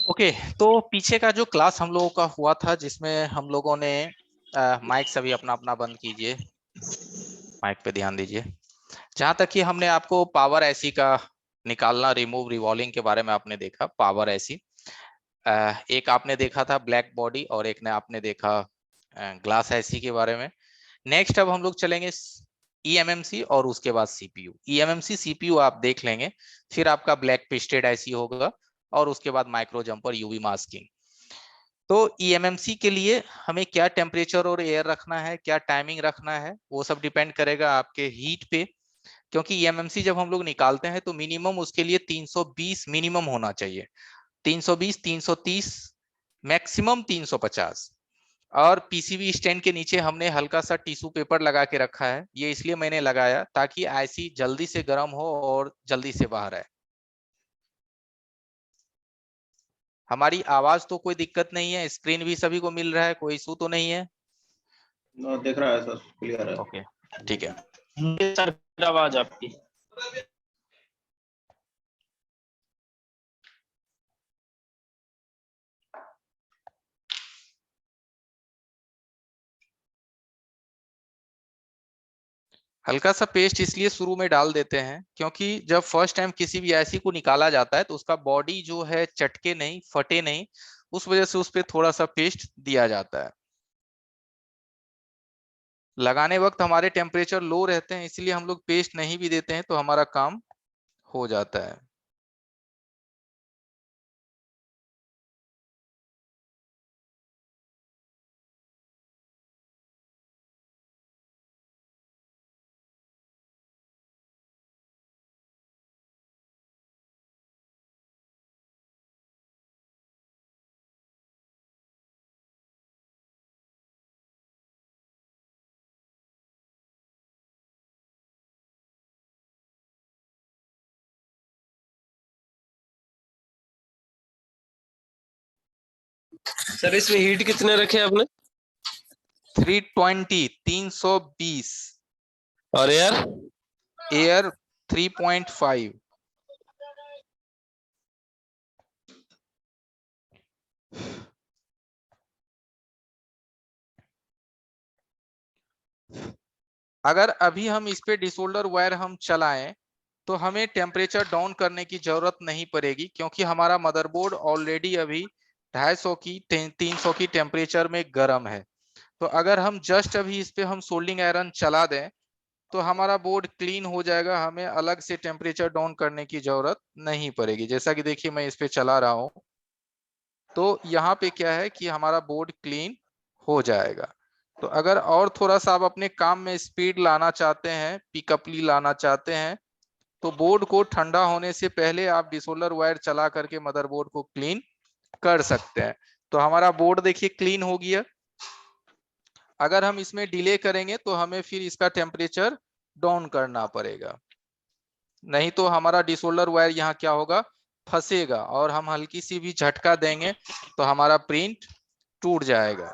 Okay. तो पीछे का जो क्लास हम लोगों का हुआ था जिसमें हम लोगों ने माइक सभी अपना अपना बंद कीजिए, माइक पे ध्यान दीजिए। जहां तक कि हमने आपको पावर ऐसी का निकालना, रिमूव, रिवॉल्विंग के बारे में आपने देखा। पावर ऐसी एक आपने देखा था ब्लैक बॉडी, और एक ने आपने देखा ग्लास ऐसी के बारे में। नेक्स्ट अब हम लोग चलेंगे ईएमएमसी और उसके बाद सीपीयू। ईएमएमसी सीपीयू आप देख लेंगे, फिर आपका ब्लैक पिस्टेड ऐसी होगा, और उसके बाद माइक्रो जंपर, यूवी मास्किंग। तो ईएमएमसी के लिए हमें क्या टेम्परेचर और एयर रखना है, क्या टाइमिंग रखना है, वो सब डिपेंड करेगा आपके हीट पे। क्योंकि ईएमएमसी जब हम लोग निकालते हैं तो मिनिमम उसके लिए 320 मिनिमम होना चाहिए, 320, 330, मैक्सिमम 350। और पीसीबी स्टैंड के नीचे हमने हल्का सा टिश्यू पेपर लगा के रखा है। ये इसलिए मैंने लगाया ताकि आईसी जल्दी से गर्म हो और जल्दी से बाहर आए। हमारी आवाज तो कोई दिक्कत नहीं है, स्क्रीन भी सभी को मिल रहा है, कोई इशू तो नहीं है? दिख रहा है सर, क्लियर है। ओके, ठीक है। सर आवाज आपकी। हल्का सा पेस्ट इसलिए शुरू में डाल देते हैं क्योंकि जब फर्स्ट टाइम किसी भी आईसी को निकाला जाता है तो उसका बॉडी जो है चटके नहीं, फटे नहीं, उस वजह से उस पर थोड़ा सा पेस्ट दिया जाता है। लगाने वक्त हमारे टेम्परेचर लो रहते हैं, इसलिए हम लोग पेस्ट नहीं भी देते हैं तो हमारा काम हो जाता है। सर इसमें हीट कितने रखे आपने? 320, 320। और यार एयर 3.5। अगर अभी हम इस पे डिसोल्डर वायर हम चलाएं तो हमें टेम्परेचर डाउन करने की जरूरत नहीं पड़ेगी, क्योंकि हमारा मदरबोर्ड ऑलरेडी अभी 250 की 300 की टेम्परेचर में गर्म है। तो अगर हम जस्ट अभी इस पे हम सोल्डिंग आयरन चला दें तो हमारा बोर्ड क्लीन हो जाएगा, हमें अलग से टेम्परेचर डाउन करने की जरूरत नहीं पड़ेगी। जैसा कि देखिए मैं इस पे चला रहा हूं तो यहाँ पे क्या है कि हमारा बोर्ड क्लीन हो जाएगा। तो अगर और थोड़ा सा आप अपने काम में स्पीड लाना चाहते हैं, पिकअपली लाना चाहते हैं, तो बोर्ड को ठंडा होने से पहले आप डिसोल्डर वायर चला करके मदरबोर्ड को क्लीन कर सकते हैं। तो हमारा बोर्ड देखिए क्लीन हो गया। अगर हम इसमें डिले करेंगे तो हमें फिर इसका टेम्परेचर डाउन करना पड़ेगा, नहीं तो हमारा डिसोल्डर वायर यहाँ क्या होगा, फंसेगा, और हम हल्की सी भी झटका देंगे तो हमारा प्रिंट टूट जाएगा।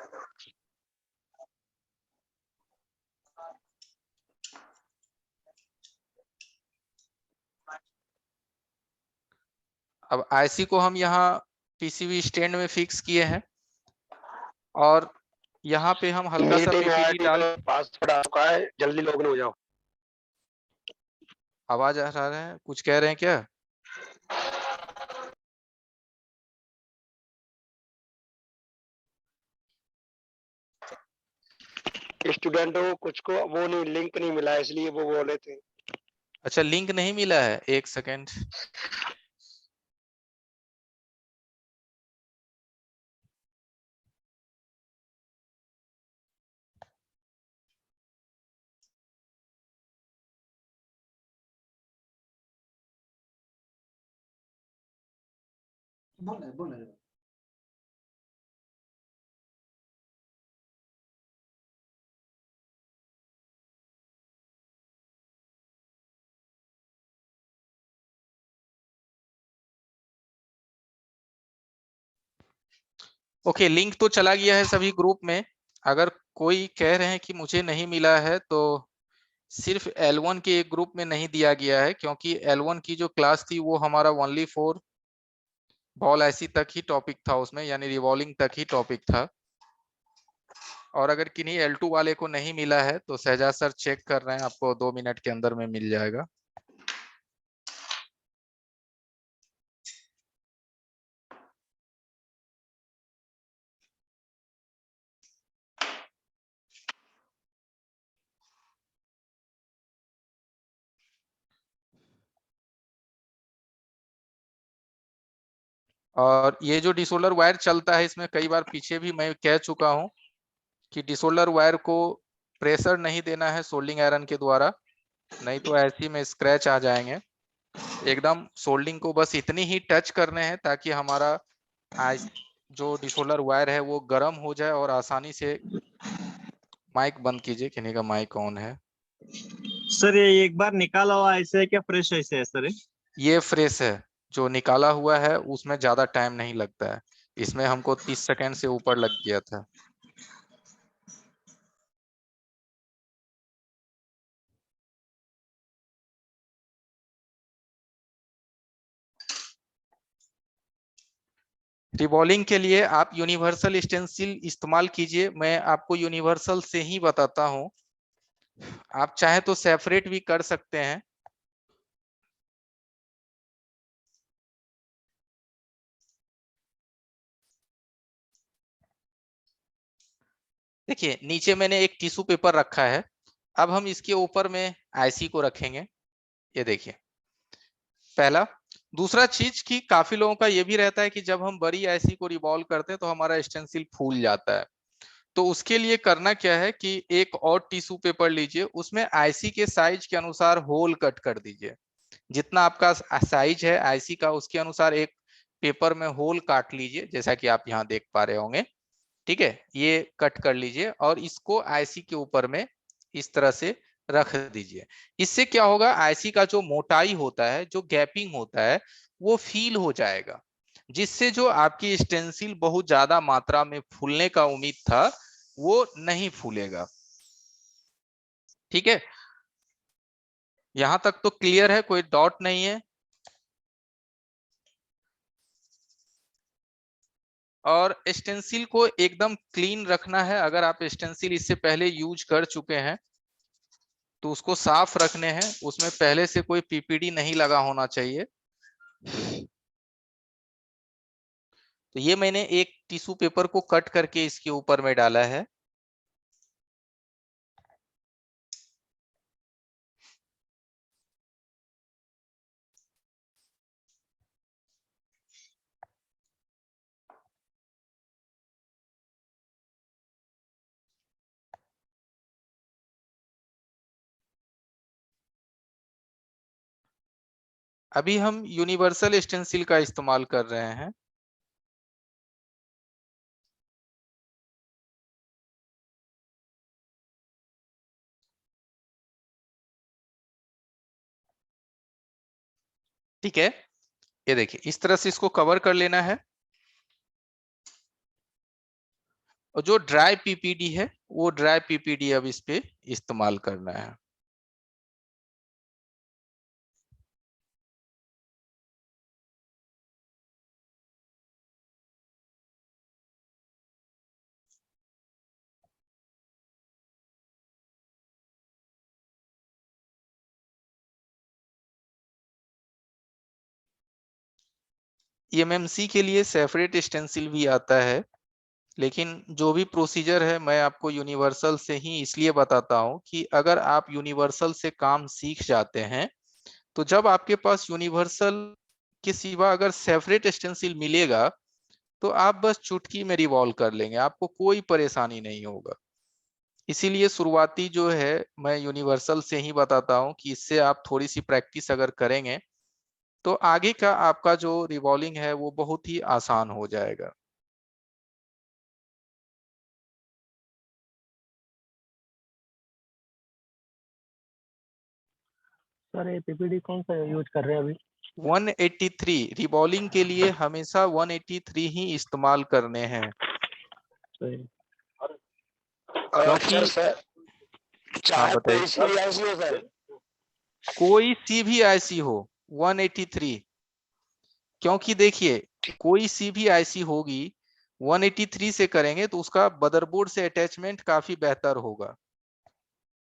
अब आईसी को हम यहाँ पीसीबी स्टैंड में फिक्स किए हैं, और यहाँ पे हम हल्का सा पीपीटी डाल। पासवर्ड आपका है, जल्दी लॉगिन हो जाओ। आवाज आ रहा है, कुछ कह रहे हैं क्या? स्टूडेंटों को कुछ को वो नहीं, लिंक नहीं मिला इसलिए वो बोले थे। अच्छा, लिंक नहीं मिला है, एक सेकेंड। बोल ओके, लिंक तो चला गया है सभी ग्रुप में। अगर कोई कह रहे हैं कि मुझे नहीं मिला है तो सिर्फ L1 के एक ग्रुप में नहीं दिया गया है, क्योंकि L1 की जो क्लास थी वो हमारा ओनली फॉर बॉल ऐसी तक ही टॉपिक था उसमें, यानी रिवॉल्विंग तक ही टॉपिक था। और अगर किन्हीं L2 वाले को नहीं मिला है तो शहजाद सर चेक कर रहे हैं, आपको 2 मिनट के अंदर में मिल जाएगा। और ये जो डिसोल्डर वायर चलता है, इसमें कई बार पीछे भी मैं कह चुका हूं कि डिसोल्डर वायर को प्रेशर नहीं देना है सोल्डिंग आयरन के द्वारा, नहीं तो ऐसी में स्क्रैच आ जाएंगे। एकदम सोल्डिंग को बस इतनी ही टच करने हैं ताकि हमारा जो डिसोल्डर वायर है वो गर्म हो जाए और आसानी से। माइक बंद कीजिए, किन्हीं का माइक ऑन है। सर ये एक बार निकाला हुआ ऐसे है क्या फ्रेश ऐसे है सर? ये फ्रेश है, जो निकाला हुआ है उसमें ज्यादा टाइम नहीं लगता है, इसमें हमको 30 सेकंड से ऊपर लग गया था। रिवॉल्विंग के लिए आप यूनिवर्सल स्टेंसिल इस्तेमाल कीजिए, मैं आपको यूनिवर्सल से ही बताता हूं। आप चाहे तो सेपरेट भी कर सकते हैं। देखिए नीचे मैंने एक टिश्यू पेपर रखा है, अब हम इसके ऊपर में आईसी को रखेंगे। ये देखिए पहला। दूसरा चीज कि काफी लोगों का ये भी रहता है कि जब हम बड़ी आईसी को रिवॉल्व करते हैं तो हमारा स्टेंसिल फूल जाता है। तो उसके लिए करना क्या है कि एक और टिश्यू पेपर लीजिए, उसमें आईसी के साइज के अनुसार होल कट कर दीजिए। जितना आपका साइज है आईसी का उसके अनुसार एक पेपर में होल काट लीजिए, जैसा कि आप यहाँ देख पा रहे होंगे। ठीक है, ये कट कर लीजिए और इसको आईसी के ऊपर में इस तरह से रख दीजिए। इससे क्या होगा, आईसी का जो मोटाई होता है, जो गैपिंग होता है, वो फील हो जाएगा, जिससे जो आपकी स्टेंसिल बहुत ज्यादा मात्रा में फूलने का उम्मीद था वो नहीं फूलेगा। ठीक है, यहां तक तो क्लियर है, कोई डाउट नहीं है। और स्टेंसिल को एकदम क्लीन रखना है। अगर आप स्टेंसिल इससे पहले यूज कर चुके हैं तो उसको साफ रखने हैं, उसमें पहले से कोई पीपीडी नहीं लगा होना चाहिए। तो ये मैंने एक टिश्यू पेपर को कट करके इसके ऊपर में डाला है। अभी हम यूनिवर्सल स्टेंसिल का इस्तेमाल कर रहे हैं। ठीक है, ये देखिए इस तरह से इसको कवर कर लेना है। और जो ड्राई पीपीडी है वो ड्राई पीपीडी अब इस पे इस्तेमाल करना है। एमएमसी के लिए सेपरेट स्टेंसिल भी आता है, लेकिन जो भी प्रोसीजर है मैं आपको यूनिवर्सल से ही इसलिए बताता हूं कि अगर आप यूनिवर्सल से काम सीख जाते हैं तो जब आपके पास यूनिवर्सल के सिवा अगर सेपरेट स्टेंसिल मिलेगा तो आप बस चुटकी में रिवॉल्व कर लेंगे, आपको कोई परेशानी नहीं होगा। इसीलिए शुरुआती जो है मैं यूनिवर्सल से ही बताता हूं कि इससे आप थोड़ी सी प्रैक्टिस अगर करेंगे तो आगे का आपका जो रिवॉल्विंग है वो बहुत ही आसान हो जाएगा। सर ये पीपीडी कौन सा यूज कर रहे हैं अभी? 183 रिवॉल्विंग के लिए हमेशा 183 ही इस्तेमाल करने हैं, क्योंकि सर चाहे बताइए। कोई सी ऐसी हो सर, कोई सी भी ऐसी हो 183, क्योंकि देखिए कोई सी भी आईसी होगी 183 से करेंगे तो उसका मदरबोर्ड से अटैचमेंट काफी बेहतर होगा,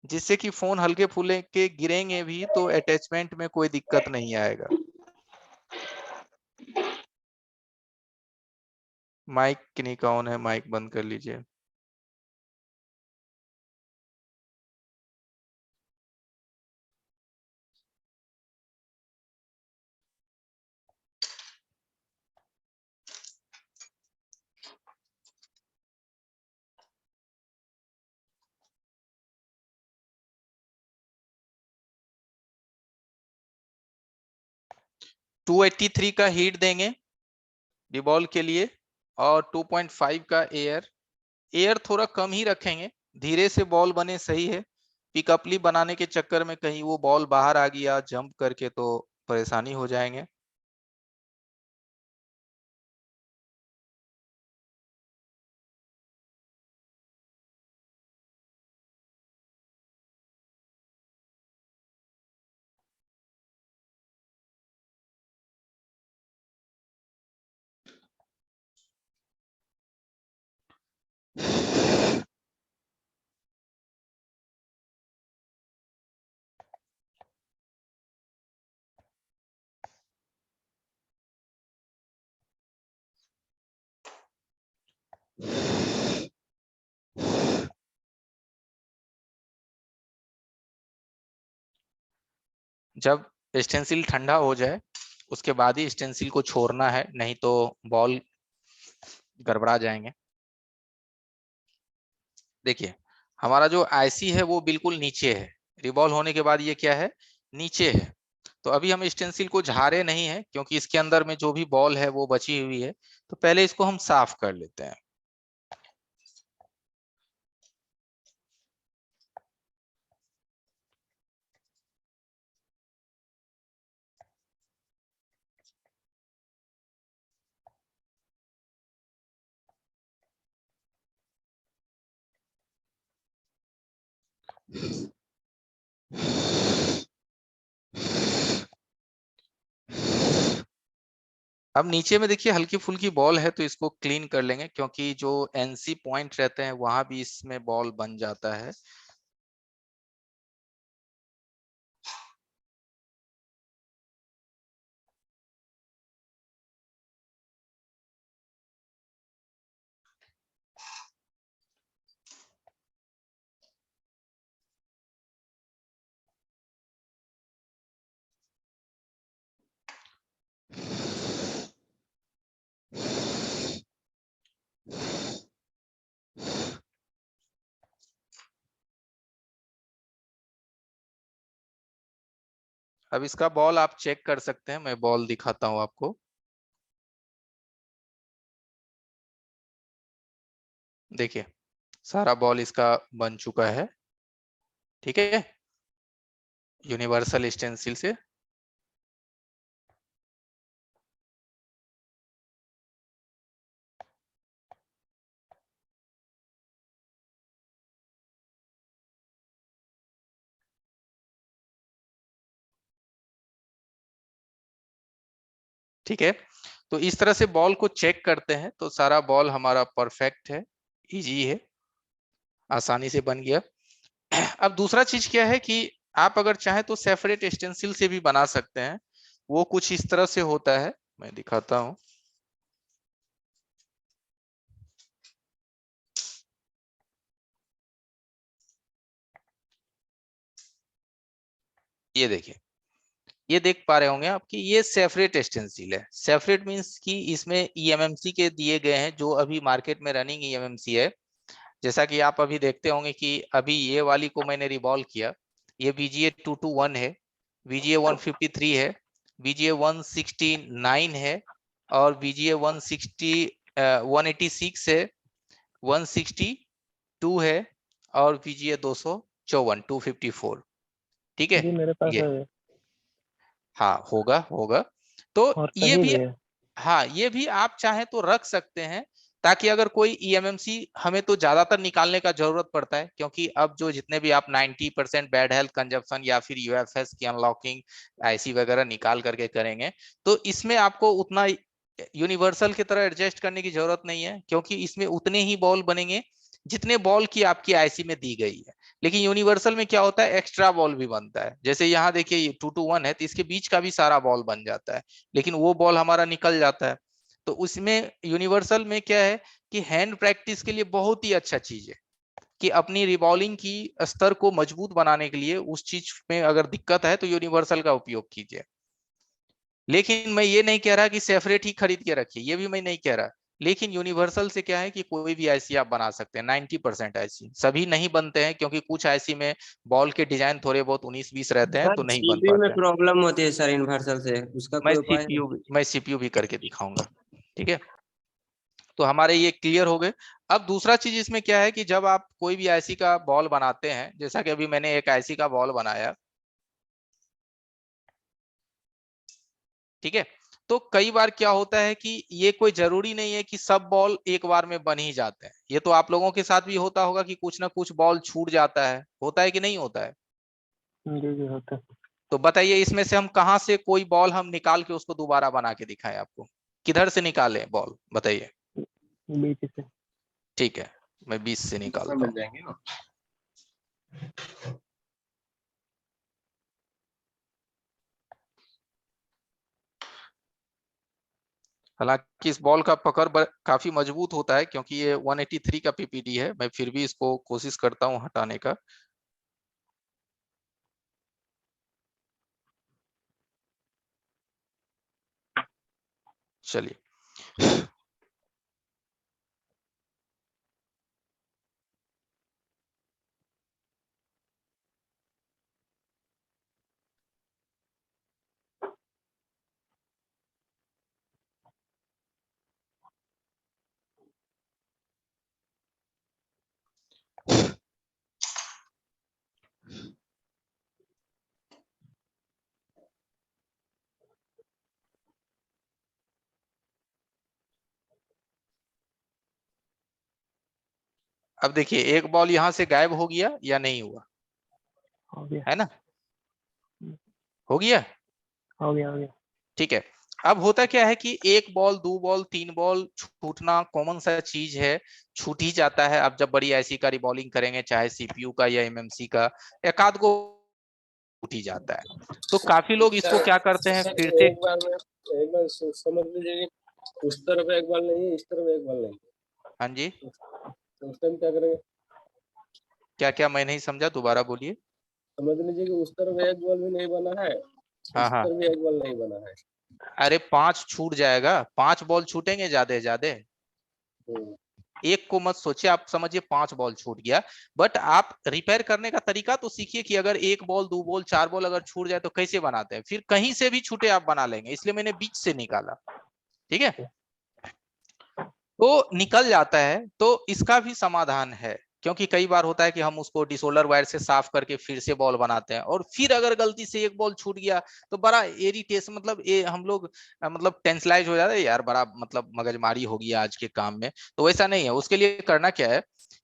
जिससे कि फोन हल्के फुल्के के गिरेंगे भी तो अटैचमेंट में कोई दिक्कत नहीं आएगा। माइक किन्हीं का ऑन है, माइक बंद कर लीजिए। टू 283 का हीट देंगे डिबॉल के लिए और 2.5 का एयर थोड़ा कम ही रखेंगे, धीरे से बॉल बने सही है। पिकअपली बनाने के चक्कर में कहीं वो बॉल बाहर आ गया जंप करके तो परेशानी हो जाएंगे। जब स्टेंसिल ठंडा हो जाए उसके बाद ही स्टेंसिल को छोड़ना है, नहीं तो बॉल गड़बड़ा जाएंगे। देखिए हमारा जो आईसी है वो बिल्कुल नीचे है, रिवॉल्व होने के बाद ये क्या है, नीचे है। तो अभी हम स्टेंसिल को झाड़े नहीं है क्योंकि इसके अंदर में जो भी बॉल है वो बची हुई है, तो पहले इसको हम साफ कर लेते हैं। अब नीचे में देखिए हल्की फुल्की बॉल है तो इसको क्लीन कर लेंगे, क्योंकि जो एनसी पॉइंट रहते हैं वहां भी इसमें बॉल बन जाता है। अब इसका बॉल आप चेक कर सकते हैं, मैं बॉल दिखाता हूं आपको। देखिए सारा बॉल इसका बन चुका है, ठीक है, यूनिवर्सल स्टेंसिल से। ठीक है, तो इस तरह से बॉल को चेक करते हैं तो सारा बॉल हमारा परफेक्ट है, इजी है, आसानी से बन गया। अब दूसरा चीज क्या है कि आप अगर चाहें तो सेपरेट स्टेंसिल से भी बना सकते हैं। वो कुछ इस तरह से होता है, मैं दिखाता हूं। ये देखिए, ये देख पा रहे होंगे आप कि ये सेपरेट स्टेंसिल है। सेपरेट मींस कि इसमें ईएमएमसी के दिए गए हैं, जो अभी मार्केट में रनिंग ईएमएमसी है। जैसा कि आप अभी देखते होंगे कि अभी ये वाली को मैंने रिवॉल्व किया, ये VGA 221 है, VGA 153 है, VGA 169 है, और VGA 186 है, 162 है, और VGA 254, ठीक है। जी मेरे पास ये है हाँ होगा होगा, तो और ये कहीं भी, भी है। हाँ ये भी आप चाहें तो रख सकते हैं, ताकि अगर कोई ईएमएमसी, हमें तो ज्यादातर निकालने का जरूरत पड़ता है क्योंकि अब जो जितने भी आप 90% बैड हेल्थ कंजप्शन या फिर यूएफएस की अनलॉकिंग आईसी वगैरह निकाल करके करेंगे, तो इसमें आपको उतना यूनिवर्सल की तरह एडजस्ट करने की जरूरत नहीं है, क्योंकि इसमें उतने ही बॉल बनेंगे जितने बॉल की आपकी आईसी में दी गई है। लेकिन यूनिवर्सल में क्या होता है, एक्स्ट्रा बॉल भी बनता है। जैसे यहाँ देखिए ये 2-2-1 है, तो इसके बीच का भी सारा बॉल बन जाता है, लेकिन वो बॉल हमारा निकल जाता है। तो उसमें यूनिवर्सल में क्या है कि हैंड प्रैक्टिस के लिए बहुत ही अच्छा चीज है कि अपनी रिबॉलिंग की स्तर को मजबूत बनाने के लिए उस चीज में अगर दिक्कत है तो यूनिवर्सल का उपयोग कीजिए। लेकिन मैं ये नहीं कह रहा कि सेपरेट ही खरीद के रखिए, ये भी मैं नहीं कह रहा। लेकिन यूनिवर्सल से क्या है कि कोई भी आईसी आप बना सकते हैं। 90% आईसी, सभी नहीं बनते हैं क्योंकि कुछ आईसी में बॉल के डिजाइन थोड़े बहुत 19-20 रहते हैं, सर तो नहीं बन सीपीयू में पाते हैं। प्रॉब्लम होती है सर यूनिवर्सल से, उसका कोई उपाय है? मैं सीपीयू भी करके दिखाऊंगा, ठीक है। तो हमारे ये क्लियर हो गए। अब दूसरा चीज इसमें क्या है कि जब आप कोई भी आईसी का बॉल बनाते हैं, जैसा कि अभी मैंने एक आईसी का बॉल बनाया, ठीक है, तो कई बार क्या होता है कि ये कोई जरूरी नहीं है कि सब बॉल एक बार में बन ही जाते हैं। ये तो आप लोगों के साथ भी होता होगा कि कुछ ना कुछ बॉल छूट जाता है, होता है कि नहीं होता है? जी होता है। तो बताइए इसमें से हम कहां से कोई बॉल हम निकाल के उसको दोबारा बना के दिखाएं आपको? किधर से निकालें बॉल, बताइए। बीच से। ठीक है, मैं 20 से निकालता मिल हूँ। जाएंगे ना। हालांकि इस बॉल का पकड़ काफी मजबूत होता है, क्योंकि ये 183 का पीपीडी है। मैं फिर भी इसको कोशिश करता हूँ हटाने का। चलिए, अब देखिए एक बॉल यहां से गायब हो गया या नहीं हुआ, हो गया है ना? हो गया, हो गया हो गया। ठीक है। अब होता क्या है कि एक बॉल, दो बॉल, तीन बॉल छूटना कॉमन सा चीज है, छूट ही जाता है। अब जब बड़ी आईसी का रिबॉलिंग करेंगे, चाहे सीपीयू का या एमएमसी का, एक आध को छूट ही जाता है। तो काफी लोग इसको क्या करते हैं, फिर से एक बार समझ लीजिए कि उस तरफ एक बार नहीं, इस तरफ एक बार नहीं, हाँ जी, तो उस टाइम क्या करेंगे? क्या क्या, मैं नहीं समझा, दोबारा बोलिए। समझ लीजिए कि उस तरफ एक बॉल भी नहीं बना है, हाँ इस हाँ, तरफ भी एक बॉल नहीं बना है। अरे 5 छूट जाएगा, 5 बॉल छूटेंगे ज्यादा ज्यादा। एक को मत सोचिए, आप समझिए 5 बॉल छूट गया। बट आप रिपेयर करने का तरीका तो सीखिए कि अगर एक बॉल, दो बॉल, चार बॉल अगर छूट जाए तो कैसे बनाते हैं। फिर कहीं से भी छूटे आप बना लेंगे, इसलिए मैंने बीच से निकाला, ठीक है। तो निकल जाता है, तो इसका भी समाधान है। क्योंकि कई बार होता है कि हम उसको डिसोल्डर वायर से साफ करके फिर से बॉल बनाते हैं, और फिर अगर गलती से एक बॉल छूट गया तो बड़ा इरिटेशन, मतलब ये हम लोग मतलब टेंसलाइज हो जाते हैं यार, बड़ा मतलब मगजमारी होगी आज के काम में। तो वैसा नहीं है। उसके लिए करना क्या है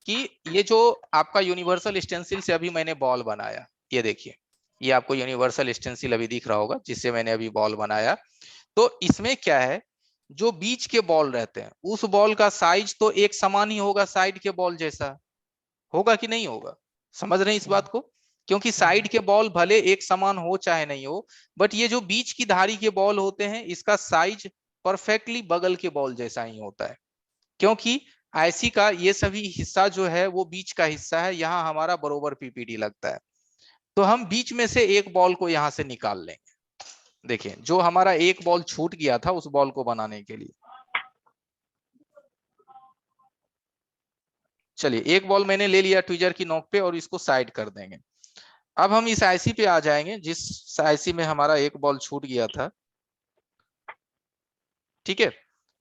कि ये जो आपका यूनिवर्सल स्टेंसिल से अभी मैंने बॉल बनाया, ये देखिए, ये आपको यूनिवर्सल स्टेंसिल अभी दिख रहा होगा जिससे मैंने अभी बॉल बनाया। तो इसमें क्या है, जो बीच के बॉल रहते हैं उस बॉल का साइज तो एक समान ही होगा साइड के बॉल जैसा, होगा कि नहीं होगा? समझ रहे हैं इस बात को? क्योंकि साइड के बॉल भले एक समान हो चाहे नहीं हो, बट ये जो बीच की धारी के बॉल होते हैं इसका साइज परफेक्टली बगल के बॉल जैसा ही होता है। क्योंकि आईसी का ये सभी हिस्सा जो है वो बीच का हिस्सा है, यहाँ हमारा बरोबर पीपीडी लगता है। तो हम बीच में से एक बॉल को यहां से निकाल लेंगे। देखिए जो हमारा एक बॉल छूट गया था उस बॉल को बनाने के लिए, चलिए एक बॉल मैंने ले लिया ट्विजर की नोक पे और इसको साइड कर देंगे। अब हम इस आईसी पे आ जाएंगे जिस आईसी में हमारा एक बॉल छूट गया था, ठीक है,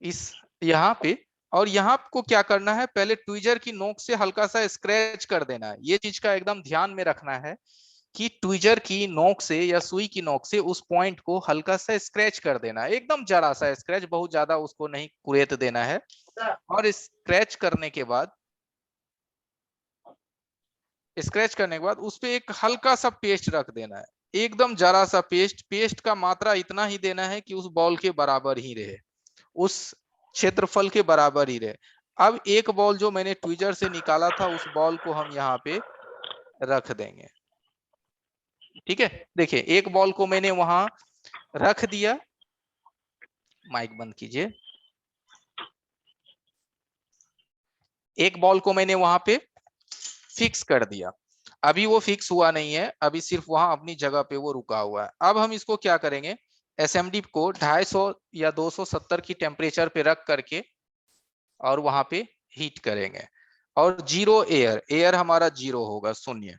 इस यहाँ पे। और यहाँ को क्या करना है, पहले ट्विजर की नोक से हल्का सा स्क्रैच कर देना है। ये चीज का एकदम ध्यान में रखना है कि ट्विजर की नोक से या सुई की नोक से उस पॉइंट को हल्का सा स्क्रैच कर देना है, एकदम जरा सा स्क्रैच, बहुत ज्यादा उसको नहीं कुरेद देना है। और स्क्रैच करने के बाद उस पे एक हल्का सा पेस्ट रख देना है, एकदम जरा सा पेस्ट। पेस्ट का मात्रा इतना ही देना है कि उस बॉल के बराबर ही रहे। उस क्षेत्रफल के बराबर ही रहे। अब एक बॉल जो मैंने ट्विजर से निकाला था उस बॉल को हम यहाँ पे रख देंगे। ठीक है, देखिए एक बॉल को मैंने वहां रख दिया, माइक बंद कीजिए। एक बॉल को मैंने वहां पे फिक्स कर दिया, अभी वो फिक्स हुआ नहीं है, अभी सिर्फ वहां अपनी जगह पे वो रुका हुआ है। अब हम इसको क्या करेंगे, एसएमडी को 250 या 270 की टेम्परेचर पे रख करके और वहां पे हीट करेंगे, और जीरो एयर, एयर हमारा जीरो होगा, शून्य।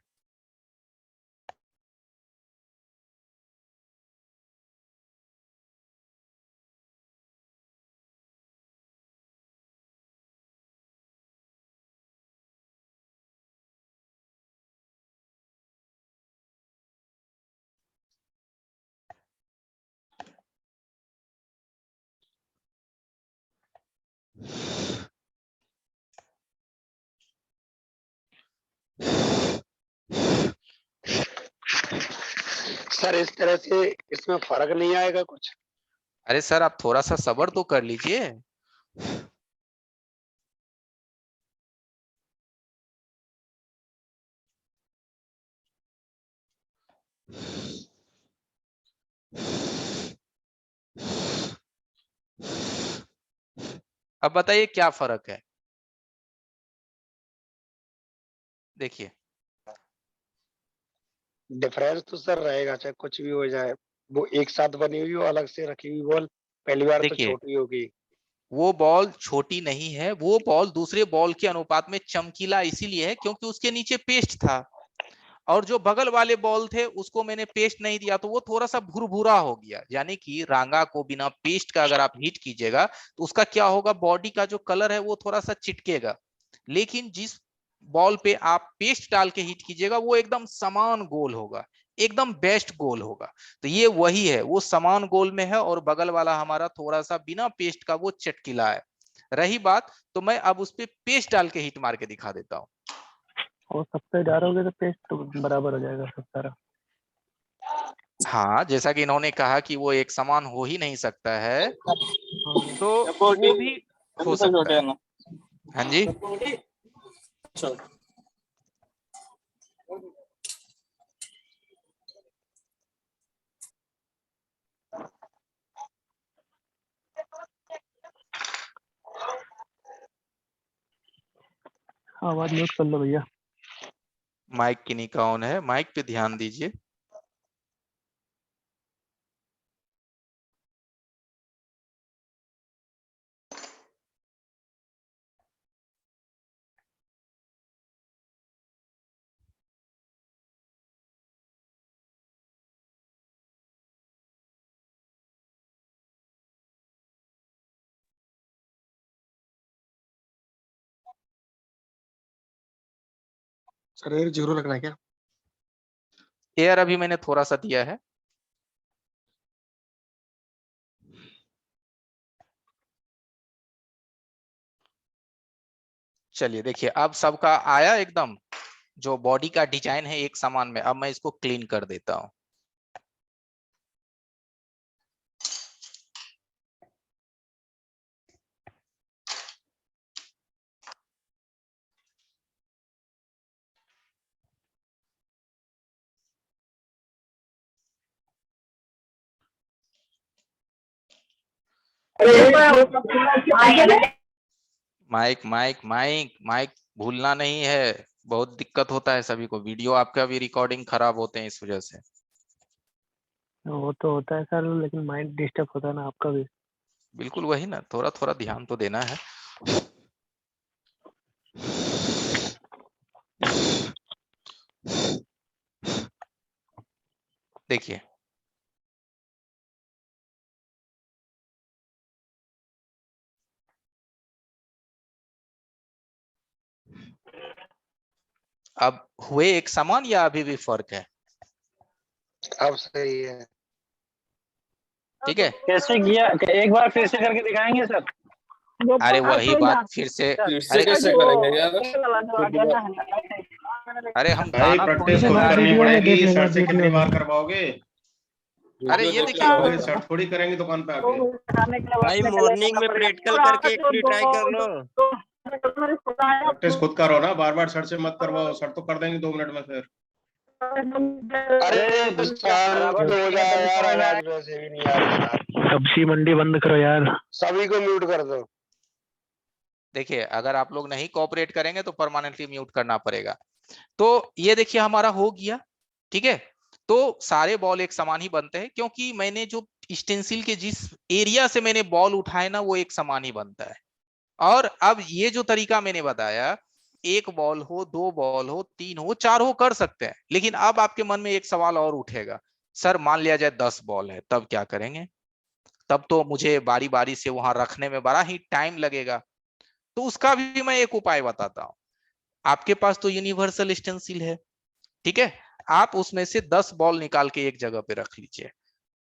सर इस तरह से इसमें फर्क नहीं आएगा कुछ? अरे सर आप थोड़ा सा सब्र तो कर लीजिए। अब बताइए क्या फर्क है। देखिए डिफरेंस तो सर रहेगा, चाहे कुछ भी हो जाए। वो एक साथ बनी हुई हो, अलग से रखी हुई बॉल पहली बार तो देखिए छोटी होगी। वो बॉल छोटी नहीं है, वो बॉल दूसरे बॉल के अनुपात में चमकीला इसीलिए है क्योंकि उसके नीचे पेस्ट था, और जो बगल वाले बॉल थे उसको मैंने पेस्ट नहीं दिया तो वो थोड़ा सा भुरभुरा हो गया। यानी कि रांगा को बिना पेस्ट का अगर आप हीट कीजिएगा तो उसका क्या होगा, बॉडी का जो कलर है वो थोड़ा सा चिटकेगा, लेकिन जिस बॉल पे आप पेस्ट डाल के हीट कीजिएगा वो एकदम समान गोल होगा, एकदम बेस्ट गोल होगा। तो ये वही है, वो समान गोल में है, और बगल वाला हमारा थोड़ा सा बिना पेस्ट का वो चटकीला है। रही बात, तो मैं अब उस पे पेस्ट डाल के हीट मार के दिखा देता हूँ। और सब पे डालोगे तो पेस्ट तो बराबर हो जाएगा सब सारा। हाँ, जैसा कि इन्होंने कहा कि वो एक समान हो ही नहीं सकता है, तो वो भी हो सकता है। हाँ जी, आवाज म्यूट कर लो भैया। माइक किन्हीं का ऑन है, माइक पे ध्यान दीजिए। सर एयर जीरो लगना है क्या? एयर अभी मैंने थोड़ा सा दिया है। चलिए देखिए, अब सबका आया एकदम, जो बॉडी का डिजाइन है एक समान में। अब मैं इसको क्लीन कर देता हूं। माइक माइक माइक माइक भूलना नहीं है, बहुत दिक्कत होता है सभी को, वीडियो आपका भी रिकॉर्डिंग खराब होते हैं इस वजह से। वो तो होता है सर, लेकिन माइंड डिस्टर्ब होता है ना आपका भी। बिल्कुल वही ना, थोड़ा थोड़ा ध्यान तो देना है। देखिए अब हुए एक समान या अभी भी फर्क है? अब सही है। ठीक है, कैसे किया, एक बार फिर से करके दिखाएंगे सर? अरे वही बात फिर से, अरे कैसे करेंगे यार? अरे हम भाई गाना प्रैक्टिस थोड़ी खुद गा रहे करनी हैं। पड़ेगी, सर से कितनी बार करवाओगे? अरे ये देखिए वही शर्ट थोड़ी करेंगे दुकान पे आके। भाई मॉर्निंग में प्रैक्टिकल करके एक बार ट्राई कर लो। प्रैक्टिस खुद करो ना, बार बार सर से मत करवाओ, सर तो कर देंगे 2 मिनट में फिर। अरे शांत हो जाए यार, आवाज वैसे भी नहीं आ रही सर। सब्जी मंडी बंद करो यार। सभी को म्यूट कर दो। देखिए अगर आप लोग नहीं कोऑपरेट करेंगे तो परमानेंटली म्यूट करना पड़ेगा। तो ये देखिए हमारा हो गया, ठीक है। तो सारे बॉल एक समान ही बनते हैं क्योंकि मैंने जो स्टेंसिल के जिस एरिया से मैंने बॉल उठाए ना वो एक समान ही बनता है। और अब ये जो तरीका मैंने बताया, एक बॉल हो, 2 बॉल हो, 3 हो, 4 हो, कर सकते हैं। लेकिन अब आपके मन में एक सवाल और उठेगा, सर मान लिया जाए 10 बॉल है, तब क्या करेंगे? तब तो मुझे बारी बारी से वहां रखने में बड़ा ही टाइम लगेगा। तो उसका भी मैं एक उपाय बताता हूं। आपके पास तो यूनिवर्सल स्टेंसिल है, ठीक है। आप उसमें से 10 बॉल निकाल के एक जगह पे रख लीजिए,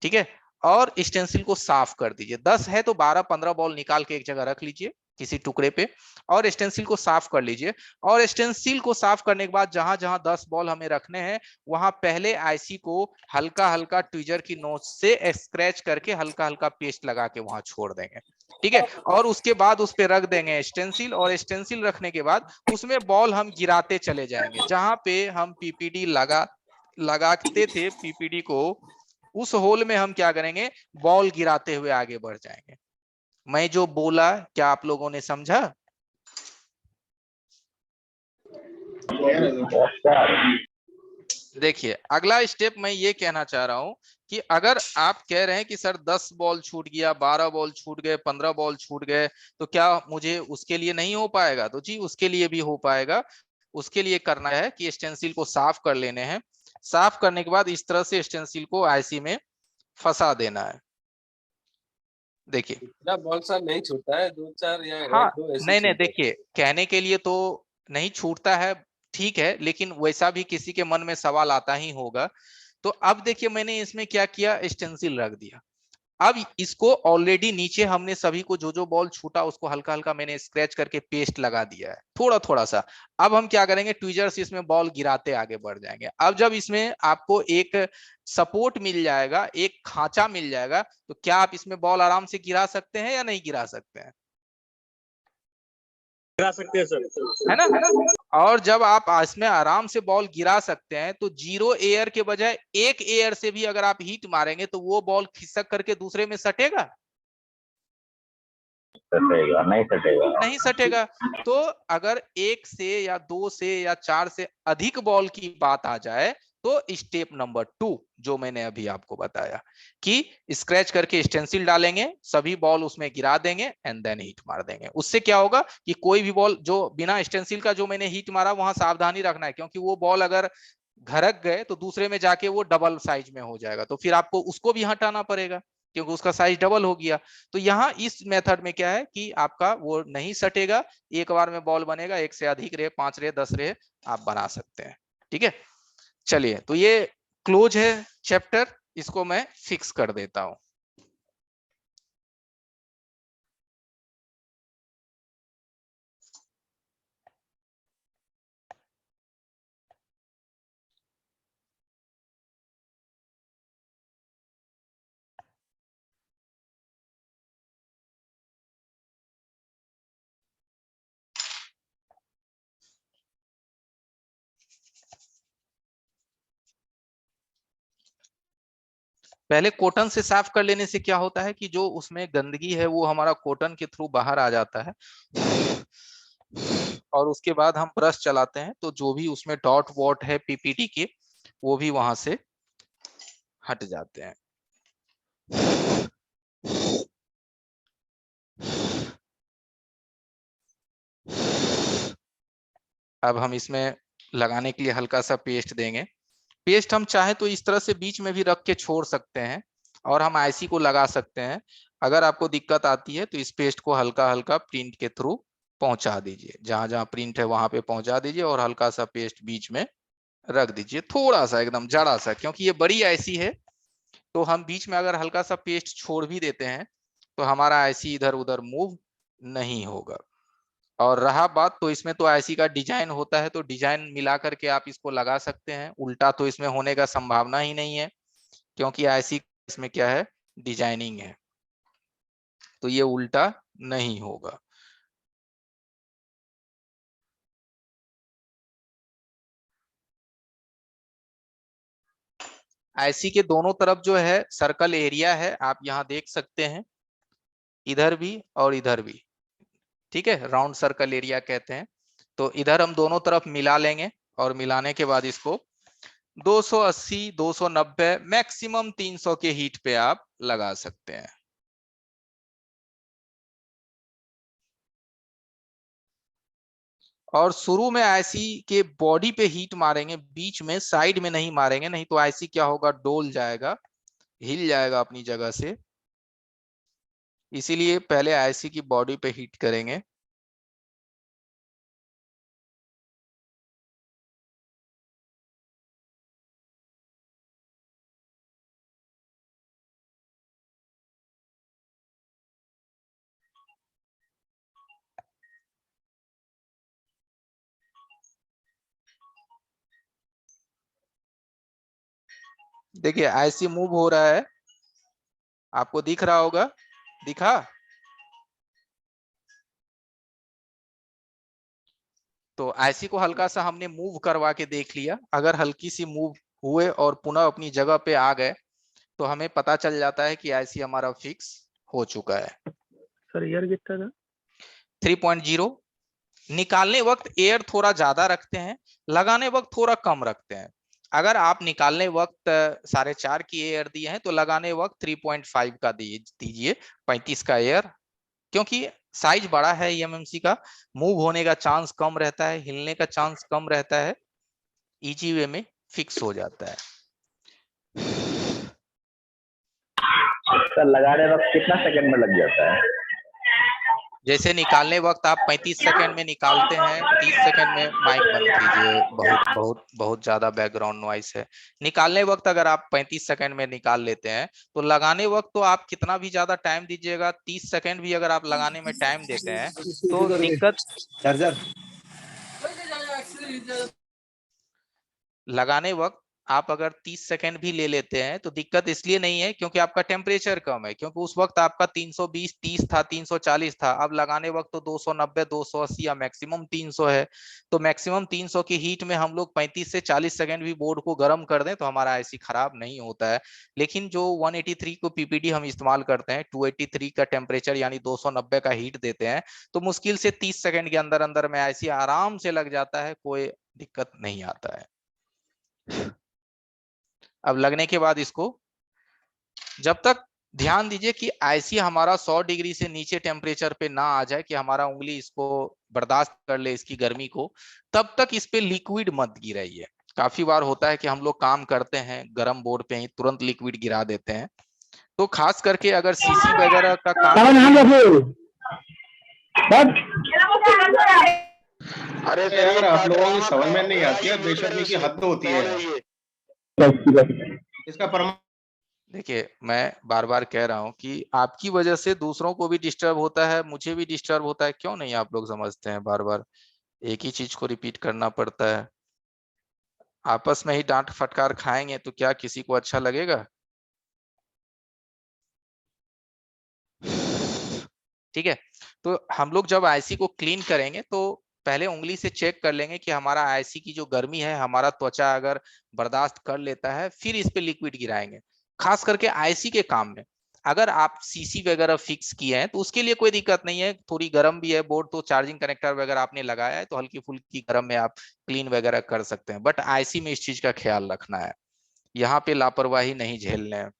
ठीक है। और स्टेंसिल को साफ कर दीजिए। 10 है तो 12-15 बॉल निकाल के एक जगह रख लीजिए किसी टुकड़े पे, और स्टेंसिल को साफ कर लीजिए। और स्टेंसिल को साफ करने के बाद जहां जहां 10 बॉल हमें रखने हैं वहां पहले आईसी को हल्का हल्का ट्विजर की नोच से स्क्रैच करके हल्का हल्का पेस्ट लगा के वहां छोड़ देंगे, ठीक है। और उसके बाद उस पे रख देंगे स्टेंसिल, और स्टेंसिल रखने के बाद उसमें बॉल हम गिराते चले जाएंगे। जहां पे हम पीपीडी लगाते थे पीपीडी को, उस होल में हम क्या करेंगे, बॉल गिराते हुए आगे बढ़ जाएंगे। मैं जो बोला क्या आप लोगों ने समझा? देखिए अगला स्टेप मैं ये कहना चाह रहा हूं कि अगर आप कह रहे हैं कि सर 10 बॉल छूट गया, 12 बॉल छूट गए, 15 बॉल छूट गए, तो क्या मुझे उसके लिए नहीं हो पाएगा? तो जी उसके लिए भी हो पाएगा। उसके लिए करना है कि स्टेंसिल को साफ कर लेने हैं। साफ करने के बाद इस तरह से स्टेंसिल को आईसी में फंसा देना है। देखिए इतना बॉल सर नहीं छूटता है, 2-4 या हाँ, 1-2 ऐसे नहीं छूटते हैं। देखिए कहने के लिए तो नहीं छूटता है, ठीक है, लेकिन वैसा भी किसी के मन में सवाल आता ही होगा। तो अब देखिए मैंने इसमें क्या किया, स्टेंसिल रख दिया। अब इसको ऑलरेडी नीचे हमने सभी को जो जो बॉल छूटा उसको हल्का हल्का मैंने स्क्रैच करके पेस्ट लगा दिया है, थोड़ा थोड़ा सा। अब हम क्या करेंगे, ट्विजर से इसमें बॉल गिराते आगे बढ़ जाएंगे। अब जब इसमें आपको एक सपोर्ट मिल जाएगा, एक खांचा मिल जाएगा, तो क्या आप इसमें बॉल आराम से गिरा सकते हैं या नहीं गिरा सकते हैं? गिरा सकते हैं सर, है ना। और जब आप इसमें आराम से बॉल गिरा सकते हैं तो 0 एयर के बजाय 1 एयर से भी अगर आप हीट मारेंगे तो वो बॉल खिसक करके दूसरे में सटेगा? सटेगा नहीं, सटेगा नहीं सटेगा। तो अगर 1 से या 2 से या 4 से अधिक बॉल की बात आ जाए तो स्टेप नंबर 2 जो मैंने अभी आपको बताया कि स्क्रैच करके स्टेंसिल डालेंगे, सभी बॉल उसमें गिरा देंगे एंड देन हीट मार देंगे। उससे क्या होगा कि कोई भी बॉल जो बिना स्टेंसिल का जो मैंने हीट मारा वहां सावधानी रखना है, क्योंकि वो बॉल अगर घरक गए तो दूसरे में जाके वो डबल साइज में हो जाएगा, तो फिर आपको उसको भी हटाना पड़ेगा क्योंकि उसका साइज डबल हो गया। तो यहाँ इस मेथड में क्या है कि आपका वो नहीं सटेगा, एक बार में बॉल बनेगा, 1 से अधिक रहे, 5 रहे, 10 रहे, आप बना सकते हैं, ठीक है। चलिए तो ये क्लोज है चैप्टर, इसको मैं फिक्स कर देता हूं। पहले कॉटन से साफ कर लेने से क्या होता है कि जो उसमें गंदगी है वो हमारा कॉटन के थ्रू बाहर आ जाता है, और उसके बाद हम ब्रश चलाते हैं तो जो भी उसमें डॉट वॉट है पीपीटी के वो भी वहां से हट जाते हैं। अब हम इसमें लगाने के लिए हल्का सा पेस्ट देंगे। पेस्ट हम चाहे तो इस तरह से बीच में भी रख के छोड़ सकते हैं और हम आईसी को लगा सकते हैं। अगर आपको दिक्कत आती है तो इस पेस्ट को हल्का हल्का प्रिंट के थ्रू पहुंचा दीजिए, जहां जहां प्रिंट है वहां पे पहुंचा दीजिए और हल्का सा पेस्ट बीच में रख दीजिए, थोड़ा सा एकदम जरा सा, क्योंकि ये बड़ी आईसी है तो हम बीच में अगर हल्का सा पेस्ट छोड़ भी देते हैं तो हमारा आईसी इधर उधर मूव नहीं होगा। और रहा बात, तो इसमें तो आईसी का डिजाइन होता है तो डिजाइन मिला करके आप इसको लगा सकते हैं, उल्टा तो इसमें होने का संभावना ही नहीं है क्योंकि आईसी इसमें क्या है, डिजाइनिंग है, तो ये उल्टा नहीं होगा। आईसी के दोनों तरफ जो है सर्कल एरिया है, आप यहाँ देख सकते हैं, इधर भी और इधर भी, ठीक है, राउंड सर्कल एरिया कहते हैं। तो इधर हम दोनों तरफ मिला लेंगे और मिलाने के बाद इसको 280, 290, मैक्सिमम 300 के हीट पे आप लगा सकते हैं। और शुरू में आईसी के बॉडी पे हीट मारेंगे, बीच में साइड में नहीं मारेंगे, नहीं तो आईसी क्या होगा, डोल जाएगा, हिल जाएगा अपनी जगह से। इसीलिए पहले आईसी की बॉडी पे हीट करेंगे। देखिए आईसी मूव हो रहा है, आपको दिख रहा होगा, दिखा? तो आईसी को हल्का सा हमने मूव करवा के देख लिया, अगर हल्की सी मूव हुए और पुनः अपनी जगह पे आ गए तो हमें पता चल जाता है कि आईसी हमारा फिक्स हो चुका है। सर ईयर कितना था? 3.0। निकालने वक्त एयर थोड़ा ज्यादा रखते हैं, लगाने वक्त थोड़ा कम रखते हैं। अगर आप निकालने वक्त 4.5 की एयर दिए हैं तो लगाने वक्त 3.5 का दीजिए, 35 का एयर, क्योंकि साइज बड़ा है एमएमसी का, मूव होने का चांस कम रहता है, हिलने का चांस कम रहता है, इजी वे में फिक्स हो जाता है। सर लगाने वक्त कितना सेकंड में लग जाता है? जैसे निकालने वक्त आप 35 सेकंड में निकालते हैं, 30 सेकंड में, माइक बंद कीजिए, बहुत बहुत बहुत ज्यादा बैकग्राउंड नॉइस है। निकालने वक्त अगर आप 35 सेकंड में निकाल लेते हैं तो लगाने वक्त तो आप कितना भी ज्यादा टाइम दीजिएगा, 30 सेकंड भी अगर आप लगाने में टाइम देते हैं तो दिक्कत, लगाने वक्त आप अगर 30 सेकंड भी ले लेते हैं तो दिक्कत इसलिए नहीं है क्योंकि आपका टेम्परेचर कम है, क्योंकि उस वक्त आपका 320, 30 था, 340 था, अब लगाने वक्त तो 290, 280 या मैक्सिमम 300 है। तो मैक्सिमम 300 की हीट में हम लोग 35 से 40 सेकंड भी बोर्ड को गर्म कर दें तो हमारा आईसी खराब नहीं होता है। लेकिन जो 183 को पीपीडी हम इस्तेमाल करते हैं, 283 का टेम्परेचर यानी 290 का हीट देते हैं, तो मुश्किल से 30 सेकंड के अंदर अंदर में आईसी आराम से लग जाता है, कोई दिक्कत नहीं आता है। अब लगने के बाद इसको, जब तक ध्यान दीजिए कि आईसी हमारा 100 डिग्री से नीचे टेम्परेचर पे ना आ जाए कि हमारा उंगली इसको बर्दाश्त कर ले इसकी गर्मी को, तब तक इस पे लिक्विड मत गिराइए। काफी बार होता है कि हम लोग काम करते हैं गर्म बोर्ड पे ही तुरंत लिक्विड गिरा देते हैं, तो खास करके अगर सीसी वगैरह का काम, अरे सर यार ये आप लोगों की काट समझ में रहा नहीं आती है, है, बेशर्मी की हद होती है यार। इसका देखिए मैं बार बार कह रहा हूं कि आपकी वजह से दूसरों को भी डिस्टर्ब होता है, मुझे भी डिस्टर्ब होता है, क्यों नहीं आप लोग समझते हैं, बार बार एक ही चीज को रिपीट करना पड़ता है। आपस में ही डांट फटकार खाएंगे तो क्या किसी को अच्छा लगेगा? ठीक है, तो हम लोग जब आईसी को क्लीन करेंगे तो पहले उंगली से चेक कर लेंगे कि हमारा आईसी की जो गर्मी है हमारा त्वचा अगर बर्दाश्त कर लेता है, फिर इस पे लिक्विड गिराएंगे। खास करके आईसी के काम में अगर आप सीसी वगैरह फिक्स किए हैं तो उसके लिए कोई दिक्कत नहीं है, थोड़ी गर्म भी है बोर्ड तो चार्जिंग कनेक्टर वगैरह आपने लगाया है तो हल्की फुल्की गर्म में आप क्लीन वगैरह कर सकते हैं, बट आईसी में इस चीज का ख्याल रखना है, यहाँ पे लापरवाही नहीं झेलने हैं।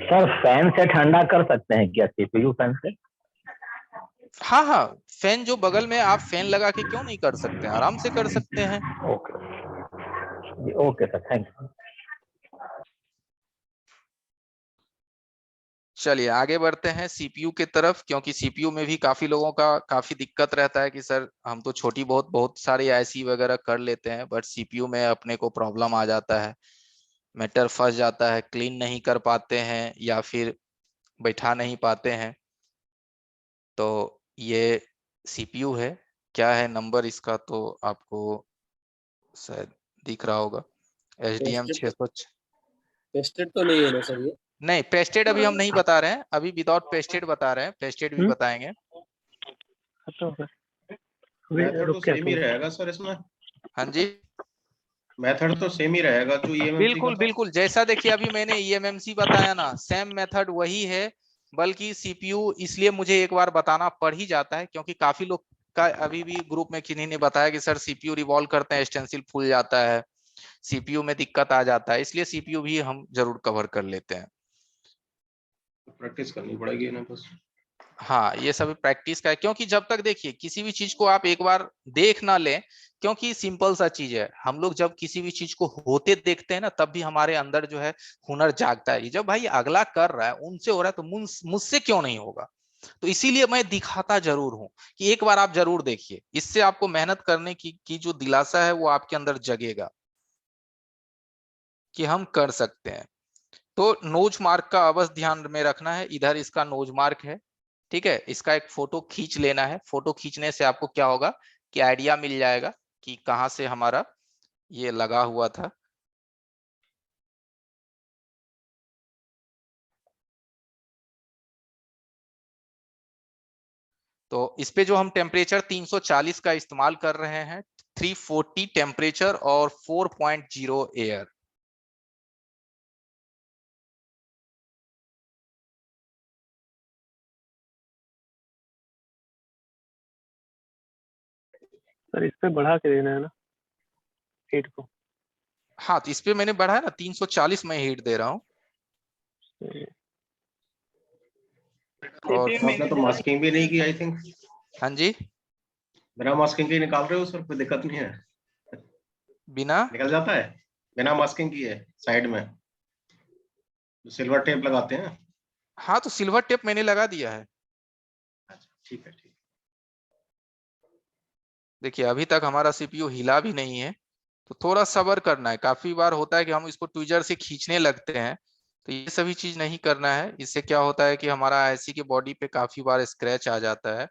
सर फैन से ठंडा कर सकते हैं क्या सीपीयू फैन से? हाँ हाँ, फैन जो बगल में, आप फैन लगा के क्यों नहीं कर सकते हैं, आराम से कर सकते हैं। Okay okay sir, thank you. चलिए आगे बढ़ते हैं सीपीयू के तरफ, क्योंकि सीपीयू में भी काफी लोगों का काफी दिक्कत रहता है कि सर हम तो छोटी बहुत सारी आईसी वगैरह कर लेते हैं, बट सीपीयू में अपने को प्रॉब्लम आ जाता है, मैटर फंस जाता है, क्लीन नहीं कर पाते हैं या फिर बैठा नहीं पाते हैं। तो ये सीपीयू है, क्या है नंबर इसका तो आपको शायद दिख रहा होगा, HDM 600। टेस्टेड तो नहीं है ना सर ये? नहीं, पेस्टेड अभी हम नहीं बता रहे हैं, अभी विदाउट पेस्टेड बता रहे हैं, पेस्टेड भी बताएंगे। तो फिर मेथड तो रुक के सेम ही रहेगा सर इसमें, हाँ जी, मेथड तो सेम ही रहेगा जो ईएमएमसी का बिल्कुल था। बिल्कुल, जैसा देखिए अभी मैंने ईएमएमसी बताया ना, सेम मेथड वही है, बल्कि सीपीयू इसलिए मुझे एक बार बताना पड़ ही जाता है क्योंकि काफी लोग का अभी भी ग्रुप में किन्हीं ने बताया कि सर सीपीयू रिवॉल्व करते हैं स्टेंसिल फूल जाता है, सीपीयू में दिक्कत आ जाता है, इसलिए सीपीयू भी हम जरूर कवर कर लेते हैं। प्रैक्टिस करनी पड़ेगी ना बस। हाँ, ये सब प्रैक्टिस का है, क्योंकि जब तक देखिए किसी भी चीज को आप एक बार देख ना लें, क्योंकि सिंपल सा चीज है, हम लोग जब किसी भी चीज को होते देखते हैं ना, तब भी हमारे अंदर जो है हुनर जागता है। जब भाई अगला कर रहा है, उनसे हो रहा है, तो मुझसे क्यों नहीं होगा? तो इसीलिए मैं दिखाता जरूर हूं कि एक बार आप जरूर देखिए, इससे आपको मेहनत करने की जो दिलासा है वो आपके अंदर जगेगा कि हम कर सकते हैं। तो नोज मार्क का अवश्य ध्यान में रखना है, इधर इसका नोज मार्क है, ठीक है, इसका एक फोटो खींच लेना है। फोटो खींचने से आपको क्या होगा कि आइडिया मिल जाएगा कि कहां से हमारा ये लगा हुआ था। तो इस पे जो हम टेम्परेचर 340 का इस्तेमाल कर रहे हैं, 340 टेम्परेचर और 4.0 एयर। सर इस पे बढ़ा के देना है ना हीट को? हाँ, तो इस पे मैंने बढ़ा है ना, 340 में हीट दे रहा हूँ। और आपने तो मास्किंग भी नहीं की आई थिंक। हाँ जी, बिना मास्किंग के निकाल रहे हो सर, कोई दिक्कत नहीं है? बिना निकल जाता है बिना मास्किंग किए साइड में जो सिल्वर टेप लगाते हैं। हाँ, तो सिल्वर टेप मैंने लगा दिया है। अच्छा ठीक है, ठीक। देखिए अभी तक हमारा सीपीयू हिला भी नहीं है, तो थोड़ा सब्र करना है। काफी बार होता है कि हम इसको ट्विजर से खींचने लगते हैं, तो ये सभी चीज नहीं करना है। इससे क्या होता है कि हमारा आईसी के बॉडी पे काफी बार स्क्रैच आ जाता है।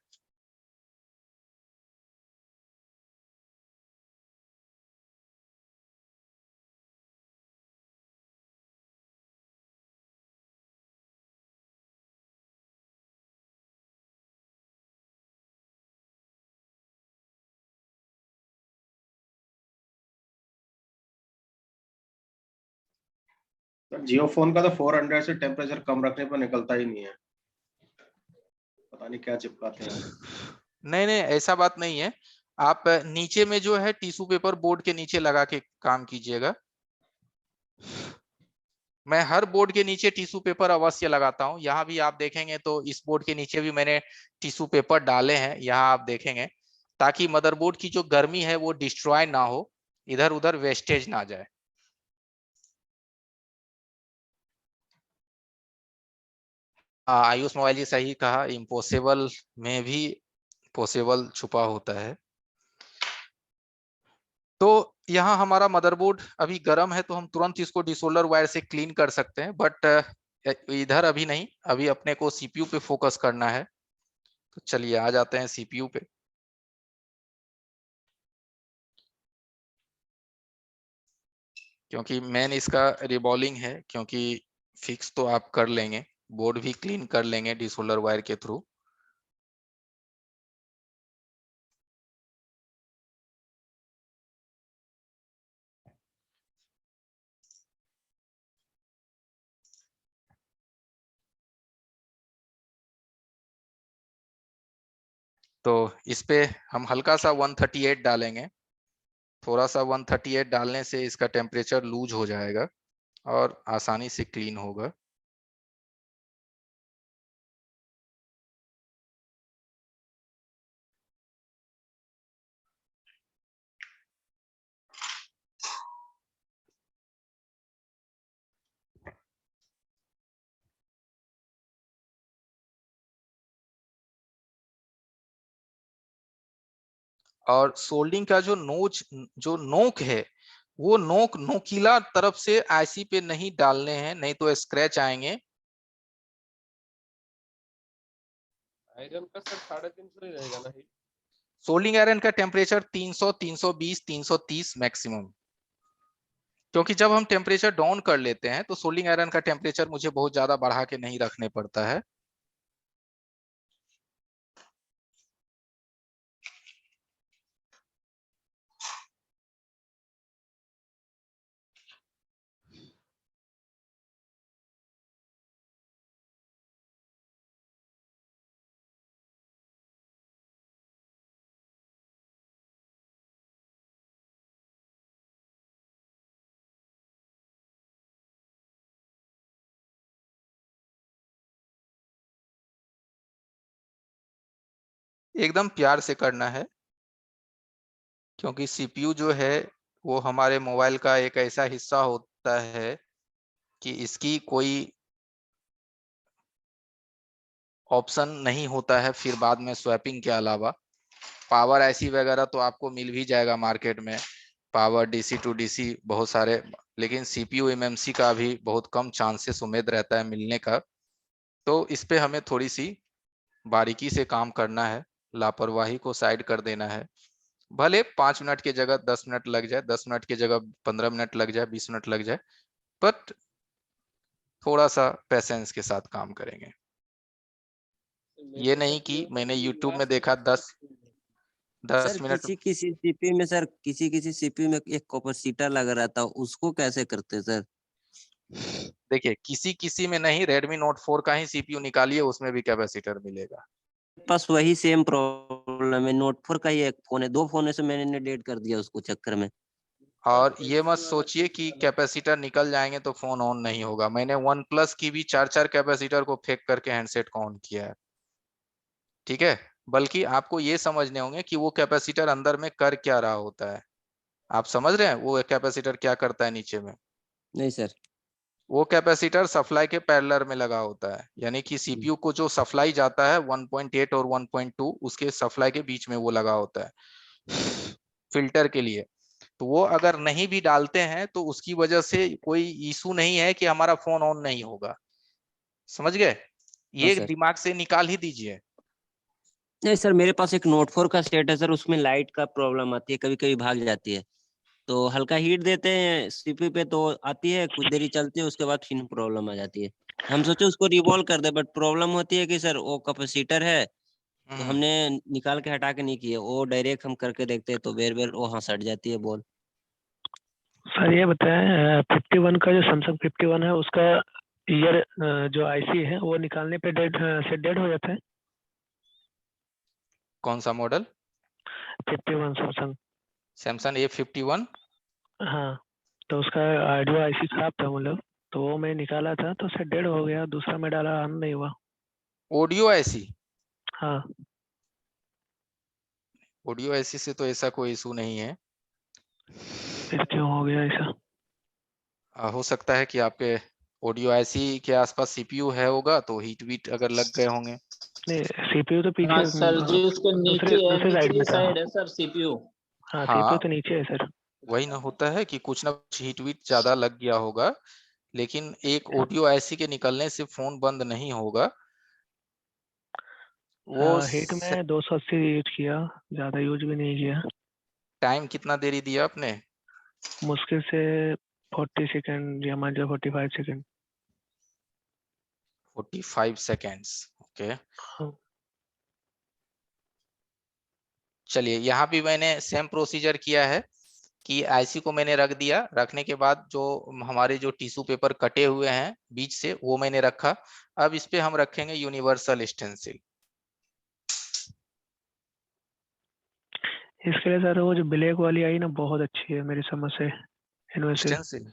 सर जियो फोन का तो 400 से टेम्परेचर कम रखने पर निकलता ही नहीं है, पता नहीं क्या चिपकाते हैं। नहीं नहीं, ऐसा बात नहीं है। आप नीचे में जो है टिश्यू पेपर बोर्ड के नीचे लगा के काम कीजिएगा। मैं हर बोर्ड के नीचे टिश्यू पेपर अवश्य लगाता हूँ। यहाँ भी आप देखेंगे तो इस बोर्ड के नीचे भी मैंने टिश्यू पेपर डाले हैं, यहाँ आप देखेंगे, ताकि मदरबोर्ड की जो गर्मी है वो डिस्ट्रॉय ना हो, इधर उधर वेस्टेज ना जाए। आयुष मोबाइल जी सही कहा, इम्पॉसिबल में भी पॉसिबल छुपा होता है। तो यहाँ हमारा मदरबोर्ड अभी गर्म है, तो हम तुरंत इसको डिसोल्डर वायर से क्लीन कर सकते हैं, बट इधर अभी नहीं, अभी अपने को सीपीयू पे फोकस करना है। तो चलिए आ जाते हैं सीपीयू पे। क्योंकि मेन इसका रिबॉलिंग है, क्योंकि फिक्स तो आप कर लेंगे, बोर्ड भी क्लीन कर लेंगे डिसोल्डर वायर के थ्रू। तो इस पे हम हल्का सा 138 डालेंगे। थोड़ा सा 138 डालने से इसका टेम्परेचर लूज हो जाएगा और आसानी से क्लीन होगा। और सोल्डिंग का जो नोक है, वो नोक नोकीला तरफ से आईसी पे नहीं डालने हैं, नहीं तो स्क्रैच आएंगे। आयरन का सर 350 ही रहेगा ना? सोल्डिंग आयरन का टेम्परेचर 300, 320, 330 मैक्सिमम। क्योंकि जब हम टेम्परेचर डाउन कर लेते हैं तो सोल्डिंग आयरन का टेम्परेचर मुझे बहुत ज्यादा बढ़ा के नहीं रखने पड़ता है। एकदम प्यार से करना है, क्योंकि सीपीयू जो है वो हमारे मोबाइल का एक ऐसा हिस्सा होता है कि इसकी कोई ऑप्शन नहीं होता है फिर बाद में स्वैपिंग के अलावा। पावर ऐसी वगैरह तो आपको मिल भी जाएगा मार्केट में, पावर डीसी टू डीसी बहुत सारे, लेकिन सीपीयू एमएमसी का भी बहुत कम चांसेस उम्मीद रहता है मिलने का। तो इस पे हमें थोड़ी सी बारीकी से काम करना है, लापरवाही को साइड कर देना है। भले 5 मिनट की जगह 10 मिनट लग जाए, 10 मिनट की जगह 15 मिनट लग जाए, 20 मिनट लग जाए, बट थोड़ा सा पेशेंस के साथ काम करेंगे। ये नहीं कि मैंने YouTube में देखा 10 सर मिनट। किसी सीपीयू में सर किसी सीपीयू में एक कैपेसिटर लगा रहता है, उसको कैसे करते हैं सर? देखिए किसी में नहीं, Redmi Note 4 का ही सीपीयू निकालिए, उसमें भी कैपेसिटर मिलेगा। बस वही सेम प्रॉब्लम है, नोट 4 का ही एक फोन है, 2 फोन है, से मैंने डिलीट कर दिया उसको चक्कर में। और ये मत सोचिए कि कैपेसिटर निकल जाएंगे तो फोन ऑन नहीं होगा। मैंने वन प्लस की भी 4 कैपेसिटर को फेंक करके हैंडसेट को ऑन किया है, ठीक है। बल्कि आपको ये समझने होंगे कि वो कैपेसिटर अंदर में कर क्या रहा होता है। आप समझ रहे हैं वो कैपेसिटर क्या करता है नीचे में? नहीं सर। वो कैपेसिटर सप्लाई के पैरेलल में लगा होता है, यानी कि सीपीयू को जो सप्लाई जाता है 1.8 और 1.2 उसके सप्लाई के बीच में वो लगा होता है फिल्टर के लिए। तो वो अगर नहीं भी डालते हैं तो उसकी वजह से कोई इशू नहीं है कि हमारा फोन ऑन नहीं होगा। समझ गए? ये सर दिमाग से निकाल ही दीजिए। नहीं सर, मेरे पास एक नोट 4 का सेट है सर, उसमें लाइट का प्रॉब्लम आती है, कभी कभी भाग जाती है, तो हल्का हीट देते हैं सीपीयू पे तो आती है, कुछ देरी चलती है, उसके बाद फिर प्रॉब्लम आ जाती है। हम सोचे उसको रिवॉल्व कर दे, बट प्रॉब्लम होती है कि सर वो कैपेसिटर है, तो हमने निकाल के हटा के नहीं किए, वो डायरेक्ट हम करके देखते हैं तो बेर बेर वहां सट जाती है बॉल। सर ये बताएं 51 का जो सैमसंग 51 है उसका ईयर जो आईसी है वो निकालने पे डेड हो जाता है। कौन सा मॉडल? 51 सैमसंग। Samsung A51। हाँ, तो उसका ऑडियो आईसी खराब था मतलब, तो वो मैं निकाला था तो उससे डेड हो गया, दूसरा मैं डाला ऑन नहीं हुआ। ऑडियो ऐसी? हाँ। ऑडियो ऐसी से तो ऐसा कोई इशू नहीं है। फिर क्यों हो गया ऐसा? हो सकता है कि आपके ऑडियो ऐसी के आसपास सीपीयू है होगा, तो हीट वीट अगर लग गए होंगे। नहीं, सीपीयू तो पीछे हाँ सर जी, उसके दूसरे नीचे है, दूसरे साइड निचली में था। साइड है सर सीपीयू। हाँ, सीपीयू हाँ तो नीचे है सर। वही ना होता है कि कुछ ना कुछ हीट वीट ज्यादा लग गया होगा, लेकिन एक ऑडियो ऐसी के निकलने से फोन बंद नहीं होगा। वो हीट में 280 यूज किया, ज़्यादा यूज भी नहीं किया। टाइम कितना देरी दिया आपने? मुश्किल से 40 सेकेंड या मान लो 45 सेकेंड। 45 seconds, okay. हाँ। चलिए यहाँ भी मैंने सेम प्रोसीजर किया है कि आईसी को मैंने रख दिया, रखने के बाद जो हमारे जो टिश्यू पेपर कटे हुए हैं बीच से वो मैंने रखा। अब इस पे हम रखेंगे यूनिवर्सल स्टेंसिल। इसके लिए सर वो जो ब्लैक वाली आई ना बहुत अच्छी है मेरी समझ से, इनमें से। स्टेंसिल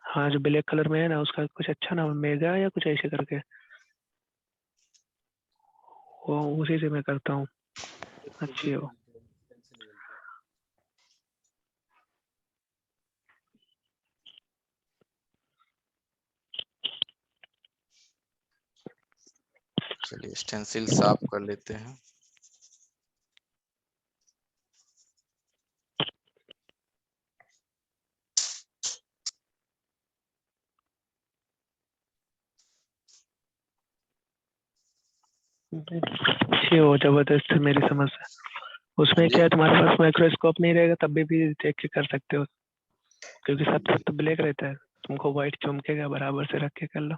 हाँ, जो ब्लैक कलर में है ना उसका कुछ अच्छा नाम मेगा या कुछ ऐसे करके, वो उसी से मैं करता हूँ, अच्छी है वो। चलिए स्टेंसिल साफ कर लेते हैं। अच्छी है वो, जबरदस्त है मेरी समझ से। उसमें मुझे क्या है, तुम्हारे पास माइक्रोस्कोप नहीं रहेगा तब भी देख के कर सकते हो। क्योंकि सब तो ब्लैक रहता है, तुमको व्हाइट चमकेगा, बराबर से रख के कर लो।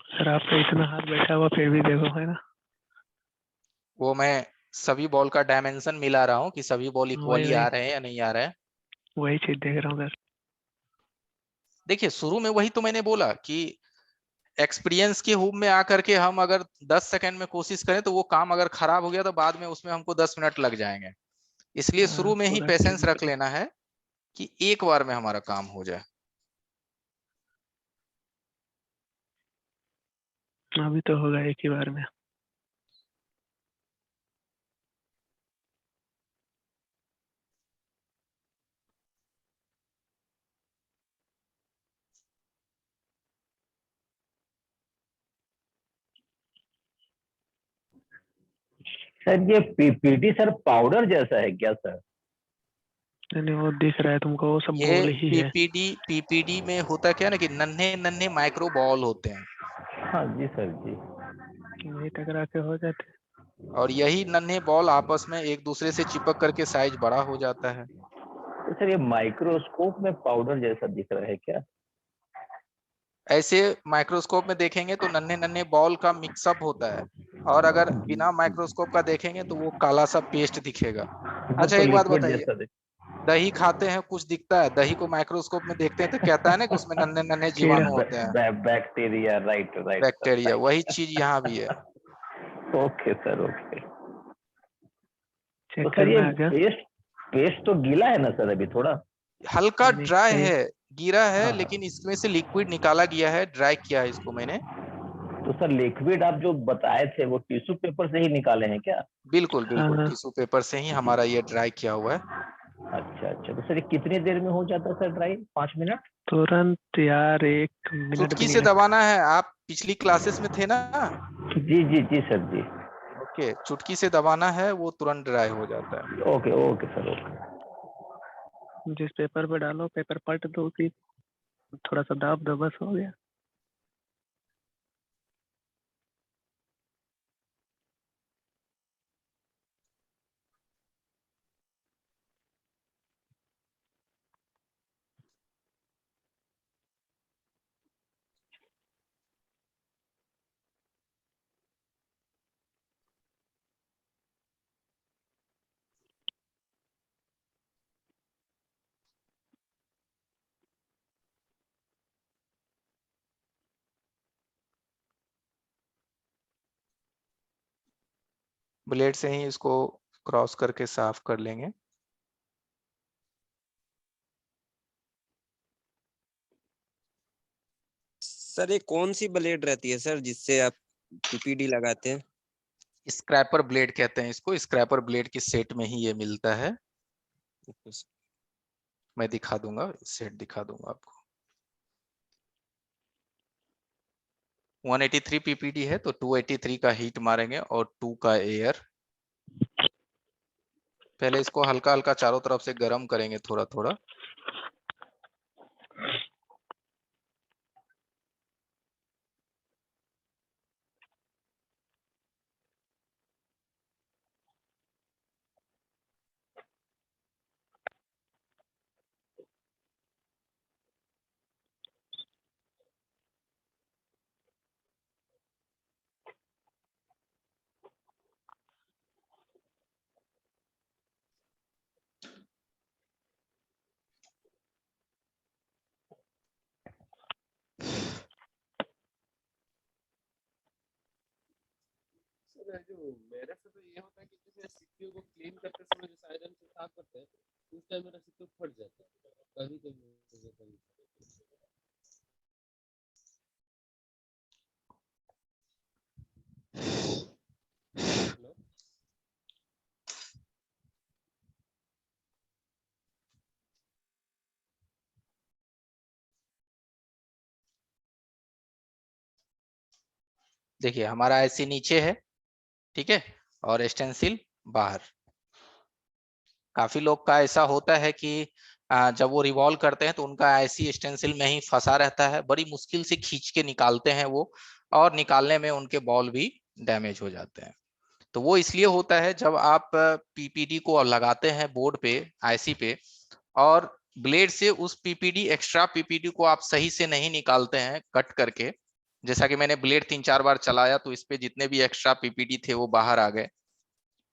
सर आपका इतना हाथ बैठा हुआ फिर भी देखो, है ना। वो मैं सभी बॉल का डायमेंशन मिला रहा हूँ कि सभी बॉल इक्वली वही आ रहे हैं या नहीं आ रहे हैं। वही चीज देख रहा हूँ सर। देखिए शुरू में वही तो मैंने बोला कि एक्सपीरियंस के हुब में आकर के हम अगर 10 सेकंड में कोशिश करें तो वो काम अगर खराब हो गया तो बाद में उसमें हमको 10 मिनट लग जाएंगे। इसलिए हाँ, शुरू में ही पूरा पेशेंस clear रख लेना है कि एक बार में हमारा काम हो जाए। अभी तो होगा एक ही बार में। सर ये पीपीटी सर पाउडर जैसा है क्या सर? नहीं वो दिख रहा है तुमको, वो सब ये बॉल ही है। पीपीडी में होता क्या है ना कि नन्हे नन्हे माइक्रो बॉल होते हैं हाँ जी सर जी। वही टकरा के हो जाते। और यही नन्हे बॉल आपस में एक दूसरे से चिपक करके साइज बड़ा हो जाता है। तो सर ये माइक्रोस्कोप में पाउडर जैसा दिख रहा है क्या? ऐसे माइक्रोस्कोप में देखेंगे तो नन्हे नन्हे बॉल का मिक्सअप होता है और अगर बिना माइक्रोस्कोप का देखेंगे तो वो काला सा पेस्ट दिखेगा। वो अच्छा तो एक बात लिक्विड बताइए, जैसा दिख। दही खाते हैं कुछ दिखता है, दही को माइक्रोस्कोप में देखते हैं तो कहता है ना कि उसमें नन्हे नन्हे कीड़ा। जीवाणु होते हैं, bacteria, right right sir bacteria. वही राइट। चीज यहाँ भी है। Okay sir okay. चेक तो सर ये करना आगे। पेस्ट तो गीला है ना सर अभी थोड़ा? हल्का नहीं, ड्राई सही। है, गिरा है, हाँ लेकिन हाँ। इसमें से लिक्विड निकाला गया है, ड्राई किया है इसको मैंने। तो सर लिक्विड आप जो बताए थे वो टिश्यू पेपर से ही निकाले हैं क्या? बिल्कुल बिल्कुल, हाँ, टिश्यू पेपर से ही हमारा ये ड्राई किया हुआ है। अच्छा अच्छा। तो सर ये कितनी देर में हो जाता है सर ड्राई? 5 मिनट? तुरंत यार, 1 मिनट भी चुटकी नहीं से लग। दबाना है। आप पिछली क्लासेस में थे ना? जी जी जी सर जी। ओके, चुटकी से दबाना है, वो तुरंत ड्राई हो जाता है। Okay okay sir okay. जिस पेपर पे डालो पेपर पलट दो, उसी थोड़ा सा दाब दो, बस हो गया। ब्लेड से ही इसको क्रॉस करके साफ कर लेंगे। सर ये कौन सी ब्लेड रहती है सर जिससे आप पीपीडी लगाते हैं? स्क्रैपर ब्लेड कहते हैं इसको। स्क्रैपर ब्लेड की सेट में ही ये मिलता है। मैं दिखा दूंगा, सेट दिखा दूंगा आपको। 183 पीपीडी है तो 283 का हीट मारेंगे और 2 का एयर। पहले इसको हल्का हल्का चारों तरफ से गर्म करेंगे थोड़ा थोड़ा। सर जो मेरे से तो ये होता है कि जैसे सीपीयू को क्लीन करते समय जैसे आयरन से साफ करते हैं, उस टाइम मेरा सीपीयू फट जाता है कभी कभी। हेलो। देखिए हमारा आईसी नीचे है, ठीक है, और स्टेंसिल बाहर। काफी लोग का ऐसा होता है कि जब वो रिवॉल्व करते हैं तो उनका आईसी स्टेंसिल में ही फंसा रहता है, बड़ी मुश्किल से खींच के निकालते हैं वो, और निकालने में उनके बॉल भी डैमेज हो जाते हैं। तो वो इसलिए होता है जब आप पीपीडी को लगाते हैं बोर्ड पे, आईसी पे, और ब्लेड से उस पीपीडी, एक्स्ट्रा पीपीडी को आप सही से नहीं निकालते हैं कट करके। जैसा कि मैंने ब्लेड 3-4 बार चलाया तो इस पे जितने भी एक्स्ट्रा पीपीडी थे वो बाहर आ गए,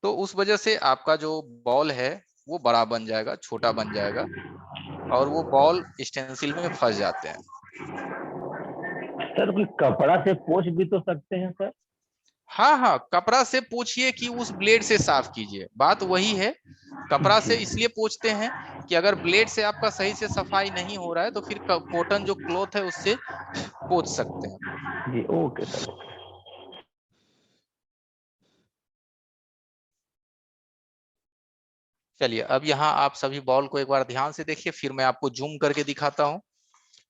तो उस वजह से आपका जो बॉल है वो बड़ा बन जाएगा, छोटा बन जाएगा, और वो बॉल स्टेंसिल में फंस जाते हैं। सर कोई कपड़ा से पोंछ भी तो सकते हैं सर? हाँ हाँ, कपड़ा से पूछिए कि उस ब्लेड से साफ कीजिए, बात वही है। कपड़ा से इसलिए पूछते हैं कि अगर ब्लेड से आपका सही से सफाई नहीं हो रहा है तो फिर कॉटन जो क्लॉथ है उससे पोंछ सकते हैं। जी ओके सर। चलिए अब यहाँ आप सभी बॉल को एक बार ध्यान से देखिए, फिर मैं आपको जूम करके दिखाता हूँ,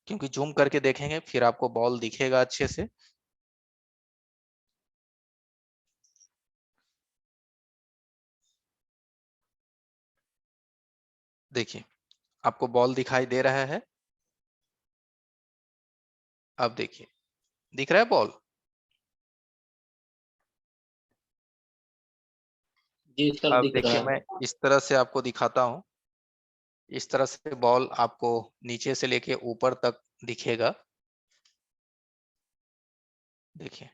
क्योंकि जूम करके देखेंगे फिर आपको बॉल दिखेगा अच्छे से। देखिए आपको बॉल दिखाई दे रहा है, अब देखिए दिख रहा है बॉल? जी सर अब दिख रहा देखिए है। मैं इस तरह से आपको दिखाता हूँ, इस तरह से बॉल आपको नीचे से लेके ऊपर तक दिखेगा। देखिए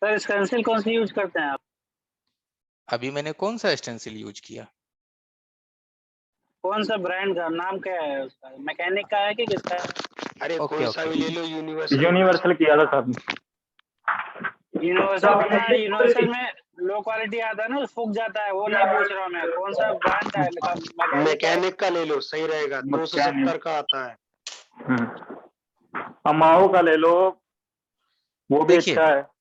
सर स्टेंसिल कौन सी यूज करते हैं आप? अभी मैंने कौन सा स्टेंसिल यूज किया? कौन सा ब्रांड का, नाम क्या है उसका, मैकेनिक का है कि किसका है? अरे ओके कोई सा भी ले लो, यूनिवर्सल। यूनिवर्सल किया था सर। यूनिवर्सल का ना, यूनिवर्सल में लो क्वालिटी आता है ना, फूक जाता है, वो नहीं पूछ रहा हूँ मैं, कौन सा ब्रांड का है, मैकेनिक का है? मैकेनिक का ले लो, सही रहेगा, 270 का आता है। अमाओ का ले लो, वो भी देखिए अच्छा है।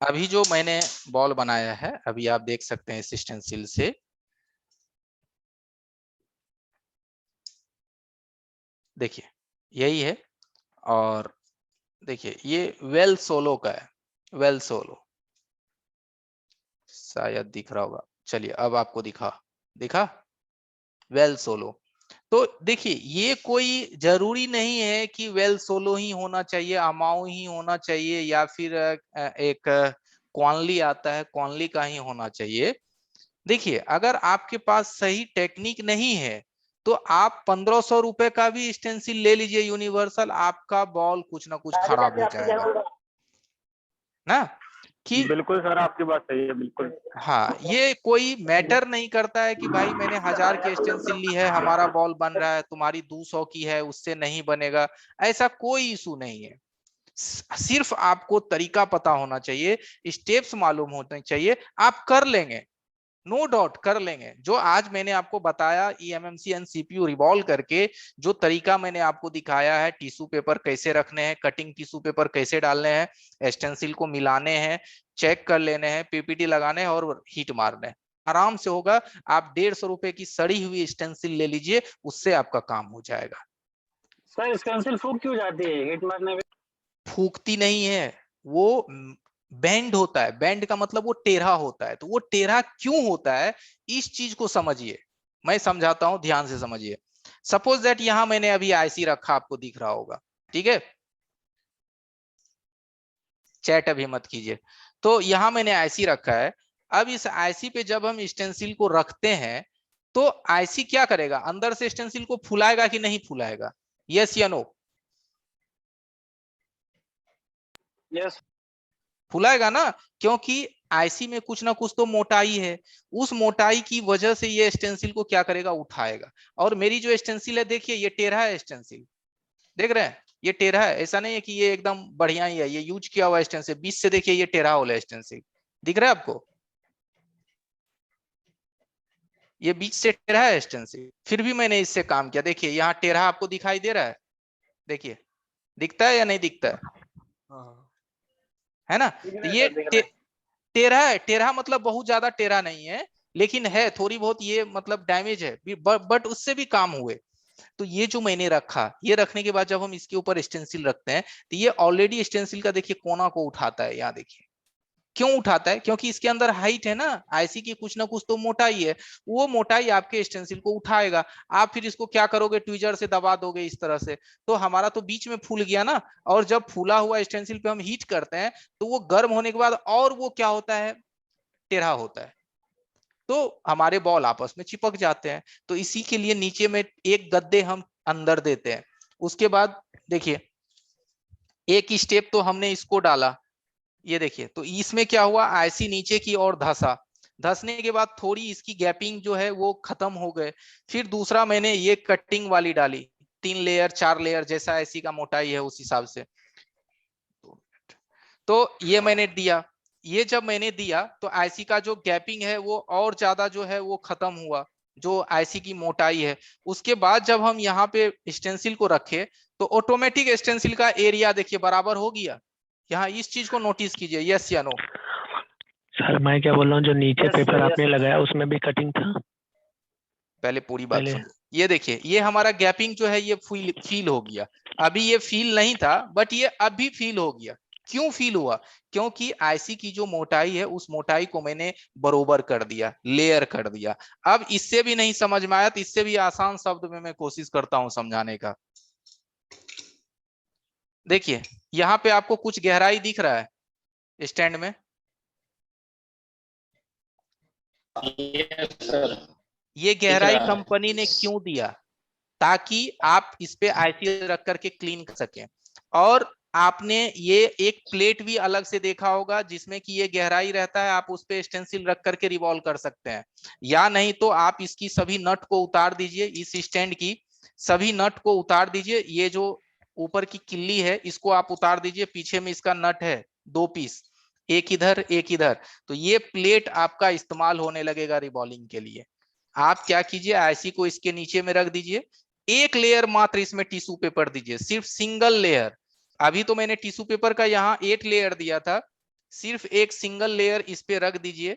अभी जो मैंने बॉल बनाया है, अभी आप देख सकते हैं इस स्टेंसिल से, देखिए यही है। और देखिए ये वेल सोलो का है, वेल सोलो, शायद दिख रहा होगा। चलिए अब आपको दिखा वेल सोलो। तो देखिए ये कोई जरूरी नहीं है कि वेल सोलो ही होना चाहिए, अमाओ ही होना चाहिए, या फिर एक क्वानली आता है, क्वानली का ही होना चाहिए। देखिए अगर आपके पास सही टेक्निक नहीं है तो आप 1500 रुपए का भी स्टेंसिल ले लीजिए यूनिवर्सल, आपका बॉल कुछ ना कुछ खराब हो जाएगा ना। कि बिल्कुल सर आपकी बात सही है, बिल्कुल। हाँ, ये कोई मैटर नहीं करता है कि भाई मैंने 1000 की स्टेंसिल ली है, हमारा बॉल बन रहा है, तुम्हारी 200 की है उससे नहीं बनेगा, ऐसा कोई इशू नहीं है। सिर्फ आपको तरीका पता होना चाहिए, स्टेप्स मालूम होने चाहिए, आप कर लेंगे, नो डाउट कर लेंगे। जो आज मैंने आपको बताया ईएमएमसी एंड सीपीयू रिवॉल्व करके, जो तरीका मैंने आपको दिखाया है, टिश्यू पेपर कैसे रखने हैं, कटिंग टिश्यू पेपर कैसे डालने हैं, स्टेंसिल को मिलाने हैं, चेक कर लेने हैं, पीपीटी लगाने हैं और हीट मारने हैं, आराम से होगा। आप 150 रुपए की सड़ी हुई स्टेंसिल ले लीजिए, उससे आपका काम हो जाएगा। सर स्टेंसिल फूक क्यों जाती है हिट मारने में? फूकती नहीं है, वो बेंड होता है, बेंड का मतलब वो टेढ़ा होता है। तो वो टेढ़ा क्यों होता है, इस चीज को समझिए, मैं समझाता हूं, ध्यान से समझिए। सपोज दैट यहां मैंने अभी आईसी रखा, आपको दिख रहा होगा, ठीक है, चैट अभी मत कीजिए। तो यहां मैंने आईसी रखा है, अब इस आईसी पे जब हम स्टेंसिल को रखते हैं तो आईसी क्या करेगा, अंदर से स्टेंसिल को फुलाएगा कि नहीं फुलाएगा, यस या नो? यस। फुलाएगा ना, क्योंकि आईसी में कुछ ना कुछ तो मोटाई है, उस मोटाई की वजह से ये स्टेंसिल को क्या करेगा, उठाएगा। और मेरी जो स्टेंसिल है देखिए, ये टेढ़ा है स्टेंसिल, देख रहे हैं, ये टेढ़ा है, ऐसा नहीं है कि ये एकदम बढ़िया ही है, ये यूज किया हुआ स्टेंसिल, बीच से देखिए ये टेढ़ा वाला स्टेंसिल दिख रहा है आपको, ये बीच से टेढ़ा है स्टेंसिल, फिर भी मैंने इससे काम किया। देखिए यहाँ टेढ़ा आपको दिखाई दे रहा है, देखिए दिखता है या नहीं दिखता है ना? तो ये टेढ़ा है, टेढ़ा मतलब बहुत ज्यादा टेढ़ा नहीं है, लेकिन है थोड़ी बहुत ये मतलब डैमेज है, बट उससे भी काम हुए। तो ये जो मैंने रखा, ये रखने के बाद जब हम इसके ऊपर स्टेंसिल रखते हैं तो ये ऑलरेडी स्टेंसिल का देखिए कोना को उठाता है। यहाँ देखिए क्यों उठाता है, क्योंकि इसके अंदर हाइट है ना, आईसी की कुछ ना कुछ तो मोटाई है, वो मोटाई आपके स्टेंसिल को उठाएगा। आप फिर इसको क्या करोगे, ट्विजर से दबा दोगे इस तरह से, तो हमारा तो बीच में फूल गया ना। और जब फूला हुआ स्टेंसिल पे हम हीट करते हैं तो वो गर्म होने के बाद और वो क्या होता है, टेढ़ा होता है, तो हमारे बॉल आपस में चिपक जाते हैं। तो इसी के लिए नीचे में एक गद्दे हम अंदर देते हैं। उसके बाद देखिए एक स्टेप तो हमने इसको डाला, ये देखिए, तो इसमें क्या हुआ, आईसी नीचे की ओर धंसा, धंसने के बाद थोड़ी इसकी गैपिंग जो है वो खत्म हो गए। फिर दूसरा मैंने ये कटिंग वाली डाली, 3 लेयर 4 लेयर जैसा आईसी का मोटाई है उस हिसाब से, तो ये मैंने दिया। ये जब मैंने दिया तो आईसी का जो गैपिंग है वो और ज्यादा जो है वो खत्म हुआ, जो आईसी की मोटाई है। उसके बाद जब हम यहाँ पे स्टेंसिल को रखे तो ऑटोमेटिक स्टेंसिल का एरिया देखिए बराबर हो गया। यहाँ इस चीज को नोटिस कीजिए, यस या नो। सर मैं क्या बोल रहा हूँ, जो नीचे Yes, पेपर sir, yes, आपने sir. लगाया उसमें भी कटिंग था पहले पूरी बात पहले? सुनिए, ये देखिए ये हमारा गैपिंग जो है ये फील हो गया। अभी ये फील नहीं था बट ये अभी फील हो गया। क्यों फील हुआ, क्योंकि आईसी की जो मोटाई है उस मोटाई को मैंने बरोबर कर दिया, लेयर कर दिया। अब इससे भी नहीं समझ में आया तो इससे भी आसान शब्द में मैं कोशिश करता हूं समझाने का। देखिए यहाँ पे आपको कुछ गहराई दिख रहा है स्टैंड में, Yes, sir. ये गहराई कंपनी ने क्यों दिया, ताकि आप इस पे आईसी रख करके क्लीन कर सकें। और आपने ये एक प्लेट भी अलग से देखा होगा जिसमें कि ये गहराई रहता है, आप उस पे स्टेंसिल रख करके रिवॉल्व कर सकते हैं। या नहीं तो आप इसकी सभी नट को उतार दीजिए, इस स्टैंड की सभी नट को उतार दीजिए, ये जो ऊपर की किल्ली है इसको आप उतार दीजिए, पीछे में इसका नट है 2 पीस, एक इधर एक इधर, तो ये प्लेट आपका इस्तेमाल होने लगेगा रिवॉल्विंग के लिए। आप क्या कीजिए, आईसी को इसके नीचे में रख दीजिए, एक लेयर मात्र इसमें टिश्यू पेपर दीजिए, सिर्फ सिंगल लेयर। अभी तो मैंने टिश्यू पेपर का यहाँ 8 लेयर दिया था, सिर्फ एक सिंगल लेयर इस पे रख दीजिए,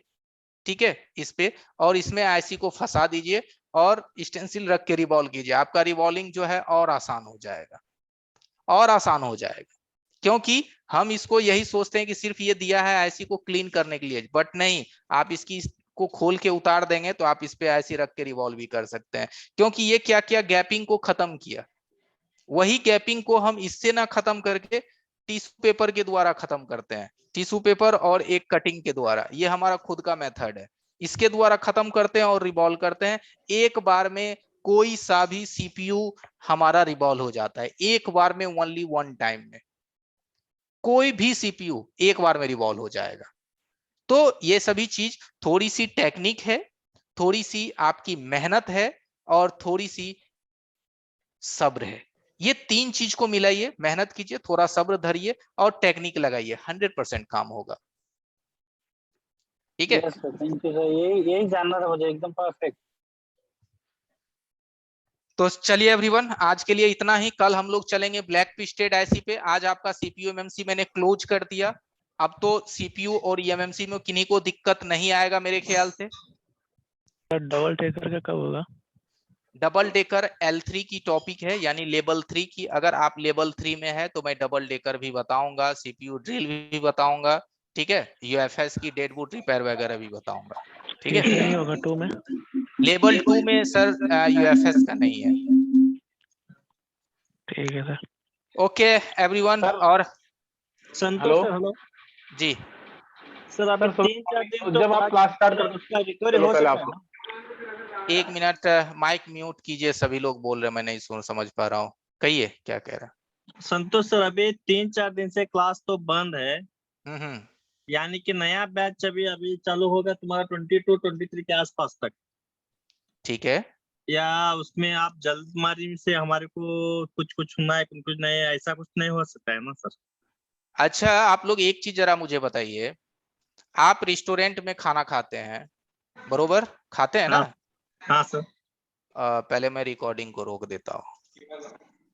ठीक है, इस पे, और इसमें आईसी को फंसा दीजिए और स्टेंसिल रख के रिवॉल्व कीजिए। आपका रिवॉल्विंग जो है और आसान हो जाएगा, और आसान हो जाएगा। क्योंकि हम इसको यही सोचते हैं कि सिर्फ ये दिया है आईसी को क्लीन करने के लिए, बट नहीं, आप इसकी को खोल के उतार देंगे तो आप इस पे आईसी रख के रिवॉल्व भी कर सकते हैं। क्योंकि ये क्या किया, गैपिंग को खत्म किया। वही गैपिंग को हम इससे ना खत्म करके टिश्यू पेपर के द्वारा खत्म करते हैं, टिश्यू पेपर और एक कटिंग के द्वारा, ये हमारा खुद का मेथड है। इसके द्वारा खत्म करते हैं और रिवॉल्व करते हैं। एक बार में कोई सा भी सीपीयू हमारा रिवॉल्व हो जाता है, एक बार में, ओनली वन टाइम में कोई भी सीपीयू एक बार में रिवॉल्व हो जाएगा। तो ये सभी चीज थोड़ी सी टेक्निक है, थोड़ी सी आपकी मेहनत है और थोड़ी सी सब्र है। ये 3 चीज को मिलाइए, मेहनत कीजिए, थोड़ा सब्र धरिए और टेक्निक लगाइए, 100% काम होगा। ठीक है, Yes, sir. Thank you, sir. यही जानना था मुझे, एकदम परफेक्ट। तो चलिए एवरीवन, आज के लिए इतना ही। कल हम लोग चलेंगे ब्लैक पिस्टेड आईसी पे। आज आपका सीपीयू एमएमसी मैंने क्लोज कर दिया। अब तो सीपीयू और एमएमसी में किन्हीं को दिक्कत नहीं आएगा मेरे ख्याल से। डबल टेकर का कब होगा? डबल डेकर L3 की टॉपिक है, यानी लेवल 3 की। अगर आप लेवल 3 में है तो मैं डबल डेकर भी बताऊंगा, सीपीयू ड्रिल भी बताऊंगा, ठीक है, यूएफएस की डेडवुड रिपेयर वगैरह भी बताऊंगा, ठीक है। इसमें नहीं होगा 2 में? लेवल 2 में सर यूएफएस का नहीं है। ठीक है सर। Okay everyone. सर, और संतोष सर, हेलो जी सर, अभी 3-4 दिन तो जब आप क्लास स्टार्ट कर उसका रिकवरी हो पहले सकता है आपको ना? 1 मिनट माइक म्यूट कीजिए, सभी लोग बोल रहे हैं, मैं नहीं सुन समझ पा रहा हूँ, कहिए क्या कह रहा है। संतोष सर, अभी 3-4 दिन से क्लास तो बंद है, हम्म, यानी कि नया बैच अभी चालू होगा तुम्हारा 22-23 के आसपास तक, ठीक है। या उसमें आप जल्दबाजी से हमारे को कुछ कुछ सुनना है, कुछ नहीं, ऐसा कुछ नहीं हो सकता है ना सर? अच्छा आप लोग एक चीज जरा मुझे बताइए, आप रेस्टोरेंट में खाना खाते हैं बरोबर, खाते हैं ना? हाँ सर। पहले मैं रिकॉर्डिंग को रोक देता हूँ।